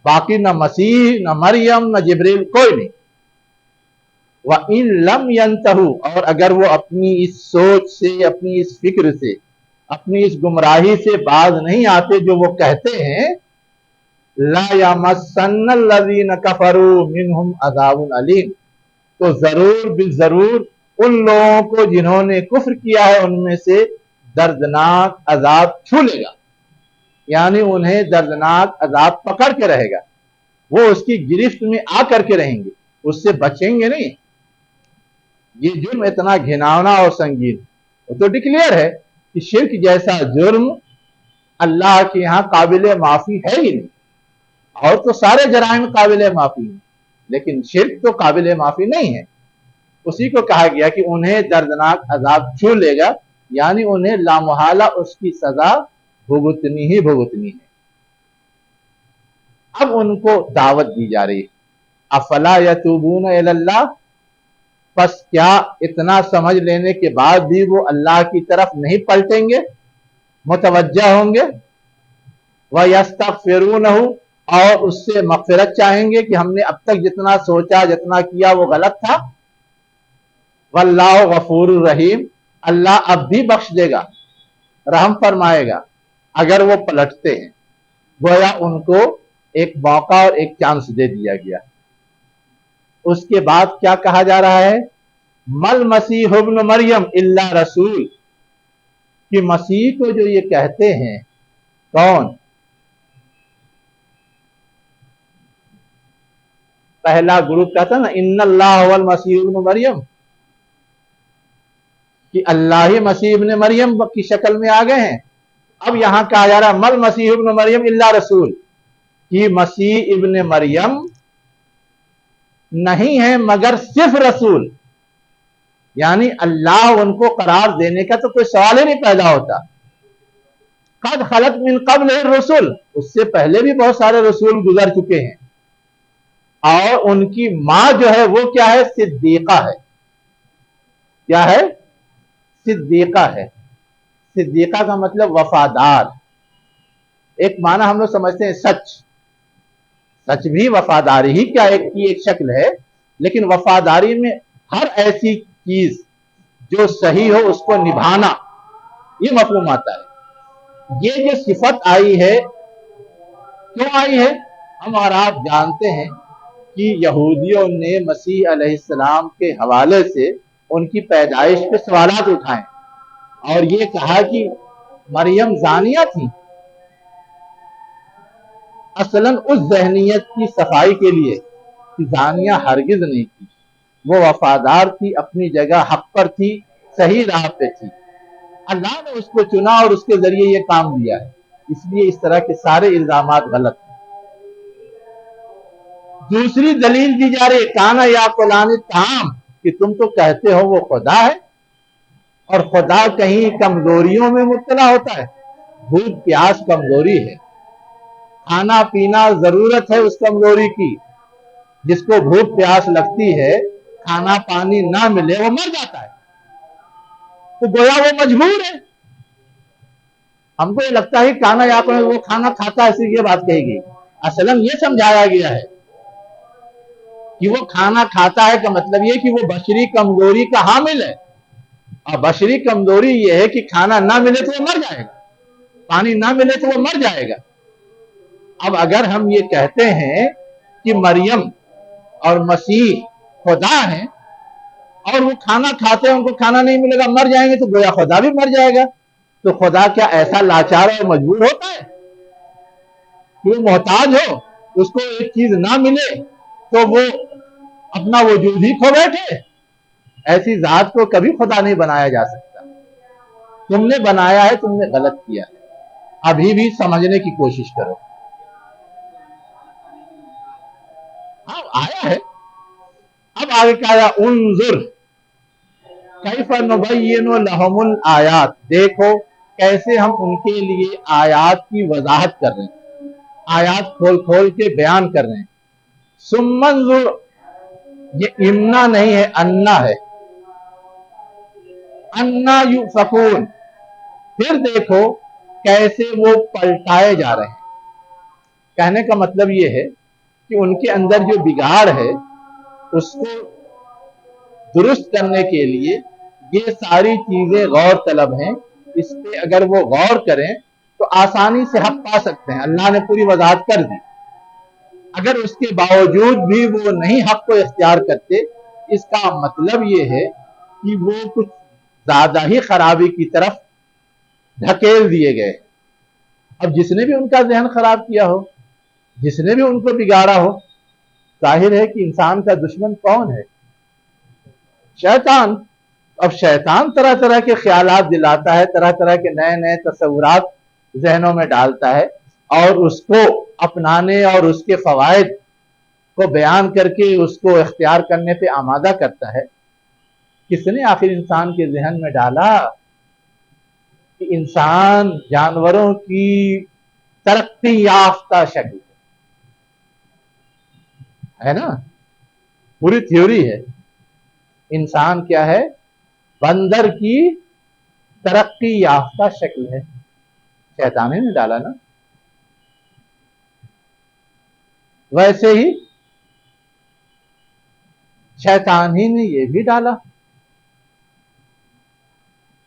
बाकी न मसीह, न मरियम, न जिब्रील, कोई नहीं। व इन लम यंतहु, और अगर वो अपनी इस सोच से, अपनी इस फिक्र से, अपनी इस गुमराही से बाज नहीं आते जो वो कहते हैं, ला यमस्सन्नल्लज़ीना कफरू मिनहुम अज़ाबुन अलीम, तो जरूर बिजरूर उन लोगों को जिन्होंने कुफ्र किया है उनमें से दर्दनाक अजाब छू लेगा, यानी उन्हें दर्दनाक अजाब पकड़ के रहेगा, वो उसकी गिरफ्त में आकर के रहेंगे। उससे बचेंगे नहीं। ये जुर्म इतना घिनौना और संगीन, वो तो डिक्लेयर है कि शिर्क जैसा जुर्म अल्लाह के यहाँ काबिल माफी है ही नहीं। और तो सारे जराइम काबिल माफी हैं, लेकिन शिर्क तो काबिल माफी नहीं है। उसी को कहा गया कि उन्हें दर्दनाक अजाब छू लेगा, यानी उन्हें लामुहाला उसकी सजा भुगतनी ही भुगतनी है। अब उनको दावत दी जा रही है, अफला यतूबून इलल्लाह, बस क्या इतना समझ लेने के बाद भी वो अल्लाह की तरफ नहीं पलटेंगे, मुतवज्जा होंगे, व यस्तगफिरूनहु, और उससे मगफिरत चाहेंगे कि हमने अब तक जितना सोचा जितना किया वो गलत था। वल्लाहु गफूरुर रहीम, अल्लाह अब भी बख्श देगा, रहम फरमाएगा अगर वो पलटते हैं। गोया उनको एक मौका और एक चांस दे दिया गया। उसके बाद क्या कहा जा रहा है, मल मसीह इब्न मरियम इल्ला रसूल, कि मसीह को जो ये कहते हैं कौन, पहला ग्रुप का था ना इन्नल्लाह वल मसीह इब्न मरियम, कि अल्लाह ही मसीह इब्न मरियम की शक्ल में आ गए हैं। अब यहां कहा जा रहा है मल मसीह इब्न मरियम इल्ला रसूल, कि मसीह इब्न मरियम नहीं है मगर सिर्फ रसूल, यानी अल्लाह उनको करार देने का तो कोई सवाल ही नहीं पैदा होता। कद खलत मिन कब्ल रसूल, उससे पहले भी बहुत सारे रसूल गुजर चुके हैं, और उनकी मां जो है वो क्या है, सिद्दीका है। क्या है, सिद्दीका है। सिद्दीका का मतलब वफादार। एक माना हम लोग समझते हैं सच, सच भी वफादारी ही क्या की एक शक्ल है, लेकिन वफादारी में हर ऐसी चीज जो सही हो उसको निभाना, ये मफहूम आता है। ये जो सिफत आई है, क्यों आई है, हम और आप जानते हैं कि यहूदियों ने मसीह अलैहिस्सलाम के हवाले से उनकी पैदाइश पे सवालात उठाए और ये कहा कि मरियम जानिया थी। असलन उस ज़हनियत की सफाई के लिए कि जानिया हरगिज नहीं थी, वो वफादार थी, अपनी जगह हक पर थी, सही राह पे थी। अल्लाह ने उसको चुना और उसके जरिए ये काम दिया है, इसलिए इस तरह के सारे इल्जामात गलत हैं। दूसरी दलील दी जा रही, काना या कुलानी ताम, कि तुम तो कहते हो वो खुदा है, और खुदा कहीं कमजोरियों में मुब्तला होता है। भूख प्यास कमजोरी है, खाना पीना जरूरत है उस कमजोरी की। जिसको भूख प्यास लगती है, खाना पानी ना मिले वो मर जाता है, तो गोया वो मजबूर है। हमको ये लगता है खाना या वो खाना खाता है, ऐसी ये बात कही गई। असलन ये समझाया गया है कि वो खाना खाता है का मतलब ये कि वो बशरी कमजोरी का हामिल है, और बशरी कमजोरी ये है कि खाना ना मिले तो वो मर जाएगा, पानी ना मिले तो वो मर जाएगा। अब अगर हम ये कहते हैं कि मरियम और मसीह खुदा हैं और वो खाना खाते हैं, उनको खाना नहीं मिलेगा, मर जाएंगे, तो गोया खुदा भी मर जाएगा। तो खुदा क्या ऐसा लाचार और मजबूर होता है कि वो मोहताज हो, उसको एक चीज ना मिले तो वो अपना वजूद ही खो बैठे? ऐसी जात को कभी खुदा नहीं बनाया जा सकता। तुमने बनाया है, तुमने गलत किया है। अभी भी समझने की कोशिश करो। हाँ, आया है। अब आगे क्या आया, उन्जुर कैफ़ नुबय्यिनु लहुमुल आयात, देखो कैसे हम उनके लिए आयात की वजाहत कर रहे हैं, आयात खोल खोल के बयान कर रहे हैं। सुम्मन्जुर, ये इन्ना नहीं है, अन्ना है, अन्ना युफकून, फिर देखो कैसे वो पलटाए जा रहे हैं। कहने का मतलब ये है कि उनके अंदर जो बिगाड़ है उसको दुरुस्त करने के लिए ये सारी चीजें गौर तलब हैं। इस पे अगर वो गौर करें तो आसानी से हक पा सकते हैं। अल्लाह ने पूरी वजाहत कर दी। अगर उसके बावजूद भी वो नहीं हक को इख्तियार करते, इसका मतलब ये है कि वो कुछ ज्यादा ही खराबी की तरफ धकेल दिए गए। अब जिसने भी उनका जहन खराब किया हो, जिसने भी उनको बिगाड़ा हो, जाहिर है कि इंसान का दुश्मन कौन है? शैतान। अब शैतान तरह तरह के ख्यालात दिलाता है, तरह तरह के नए नए तस्वुरात जहनों में डालता है और उसको अपनाने और उसके फवायद को बयान करके उसको इख्तियार करने पे आमादा करता है। किसने आखिर इंसान के जहन में डाला कि इंसान जानवरों की तरक्की याफ्ता शक्ल है ना? पूरी थ्योरी है। इंसान क्या है? बंदर की तरक्की याफ्ता शक्ल है। शैतान ने डाला ना। वैसे ही शैतान ही ने ये भी डाला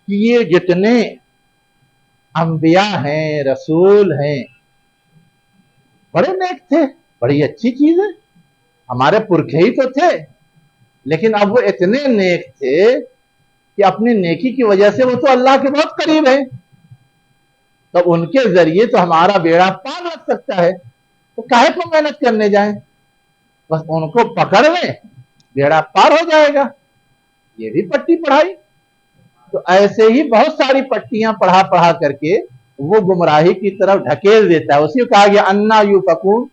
कि ये जितने अंबिया हैं, रसूल हैं, बड़े नेक थे, बड़ी अच्छी चीज है, हमारे पुरखे ही तो थे, लेकिन अब वो इतने नेक थे कि अपनी नेकी की वजह से वो तो अल्लाह के बहुत करीब हैं, तो उनके जरिए तो हमारा बेड़ा पार लग सकता है, तो काहे को मेहनत करने जाएं, बस उनको पकड़ लें, बेड़ा पार हो जाएगा। ये भी पट्टी पढ़ाई। तो ऐसे ही बहुत सारी पट्टियां पढ़ा पढ़ा करके वो गुमराही की तरफ ढकेल देता है। उसी को कहा गया अन्ना यूफकून,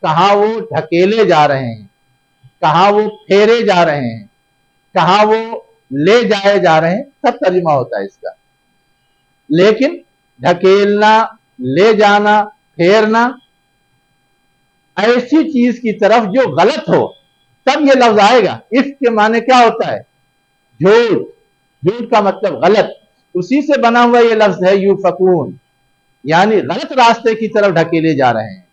कहां वो ढकेले जा रहे हैं, कहां वो फेरे जा रहे हैं, कहां वो ले जाए जा रहे हैं, सब तर्जुमा होता है इसका। लेकिन ढकेलना, ले जाना, फेरना, ऐसी चीज की तरफ जो गलत हो तब ये लफ्ज आएगा। इसके माने क्या होता है? झूठ। झूठ का मतलब गलत। उसी से बना हुआ ये लफ्ज है यूफकून, यानी गलत रास्ते की तरफ ढकेले जा रहे हैं,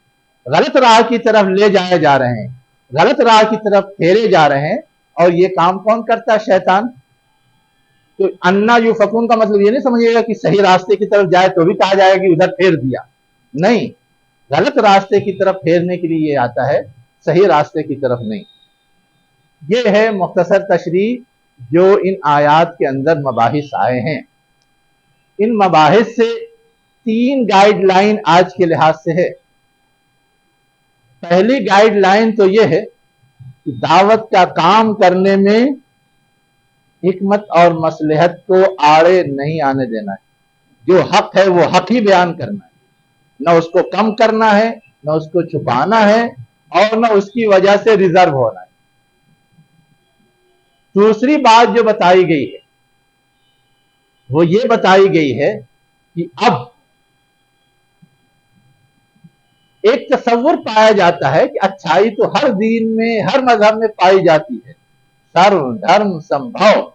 गलत राह की तरफ ले जाए जा रहे हैं, गलत राह की तरफ फेरे जा रहे हैं। और ये काम कौन करता है? शैतान। तो अन्ना यूफकून का मतलब ये नहीं समझिएगा कि सही रास्ते की तरफ जाए तो भी कहा जाएगा कि उधर फेर दिया, नहीं, गलत रास्ते की तरफ फेरने के लिए ये आता है, सही रास्ते की तरफ नहीं। ये है मुख्तसर तशरीह जो इन आयात के अंदर मबाहिस आए हैं। इन मबाहिस से 3 गाइडलाइन आज के लिहाज से है। पहली गाइडलाइन तो यह है कि दावत का काम करने में हिकमत और मसलहत को आड़े नहीं आने देना है। जो हक है वो हक ही बयान करना है, न उसको कम करना है, न उसको छुपाना है, और न उसकी वजह से रिजर्व होना है। दूसरी बात जो बताई गई है वो ये बताई गई है कि अब एक तसव्वुर पाया जाता है कि अच्छाई तो हर दीन में, हर मजहब में पाई जाती है, सर्व धर्म संभव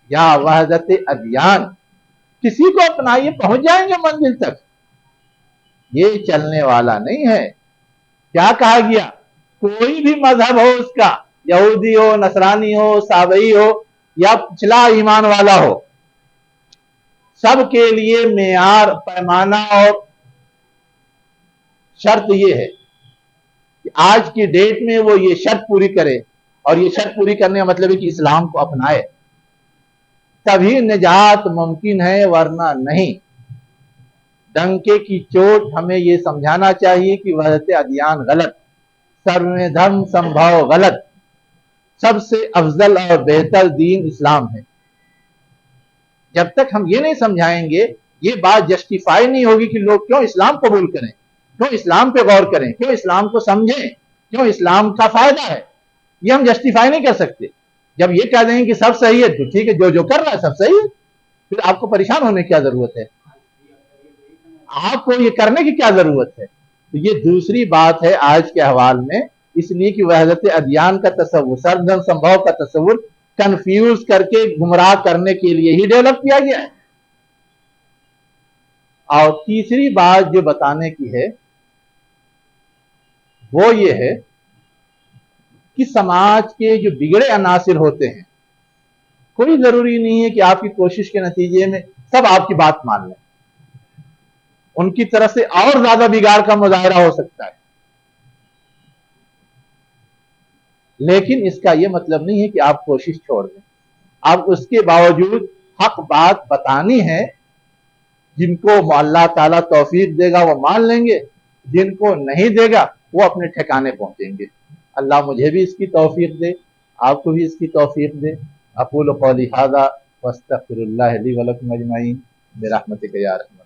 या वहदत अदियान, किसी को अपनाइए पहुंच जाएंगे मंजिल तक। ये चलने वाला नहीं है। क्या कहा गया? कोई भी मजहब हो उसका, यहूदी हो, नसरानी हो, साबई हो या पिछला ईमान वाला हो, सबके लिए मेयार, पैमाना और शर्त ये है कि आज की डेट में वो ये शर्त पूरी करे, और ये शर्त पूरी करने का मतलब है कि इस्लाम को अपनाए, तभी निजात मुमकिन है, वरना नहीं। डंके की चोट हमें ये समझाना चाहिए कि वहदत अदियान गलत, सर्वधर्म संभव गलत, सबसे अफजल और बेहतर दीन इस्लाम है। जब तक हम ये नहीं समझाएंगे, ये बात जस्टिफाई नहीं होगी कि लोग क्यों इस्लाम कबूल करें, क्यों इस्लाम पे गौर करें, क्यों इस्लाम को समझें, क्यों इस्लाम का फायदा है। ये हम जस्टिफाई नहीं कर सकते। जब ये कह देंगे कि सब सही है तो ठीक है, जो जो कर रहा है सब सही है, फिर आपको परेशान होने की क्या जरूरत है, आपको ये करने की क्या जरूरत है। तो ये दूसरी बात है आज के अहवाल में, इसलिए कि वहदत अदियान का तस्वुर, सर्वधर्म संभव का तस्वुर कंफ्यूज करके गुमराह करने के लिए ही डेवलप किया गया है। और तीसरी बात जो बताने की है वो ये है कि समाज के जो बिगड़े अनासिर होते हैं, कोई जरूरी नहीं है कि आपकी कोशिश के नतीजे में सब आपकी बात मान लें, उनकी तरफ से और ज्यादा बिगाड़ का मुजाहरा हो सकता है। लेकिन इसका यह मतलब नहीं है कि आप कोशिश छोड़ दें। आप उसके बावजूद हक बात बतानी है, जिनको अल्लाह ताला तौफीक देगा वो मान लेंगे, जिनको नहीं देगा वो अपने ठिकाने पहुंचेंगे। अल्लाह मुझे भी इसकी तौफीक दे, आपको भी इसकी तौफीक दे। अक़ूलु क़ौली हाज़ा वस्तग़फ़िरुल्लाह ली व लकुम अजमईन बिरहमतिक या रहमान।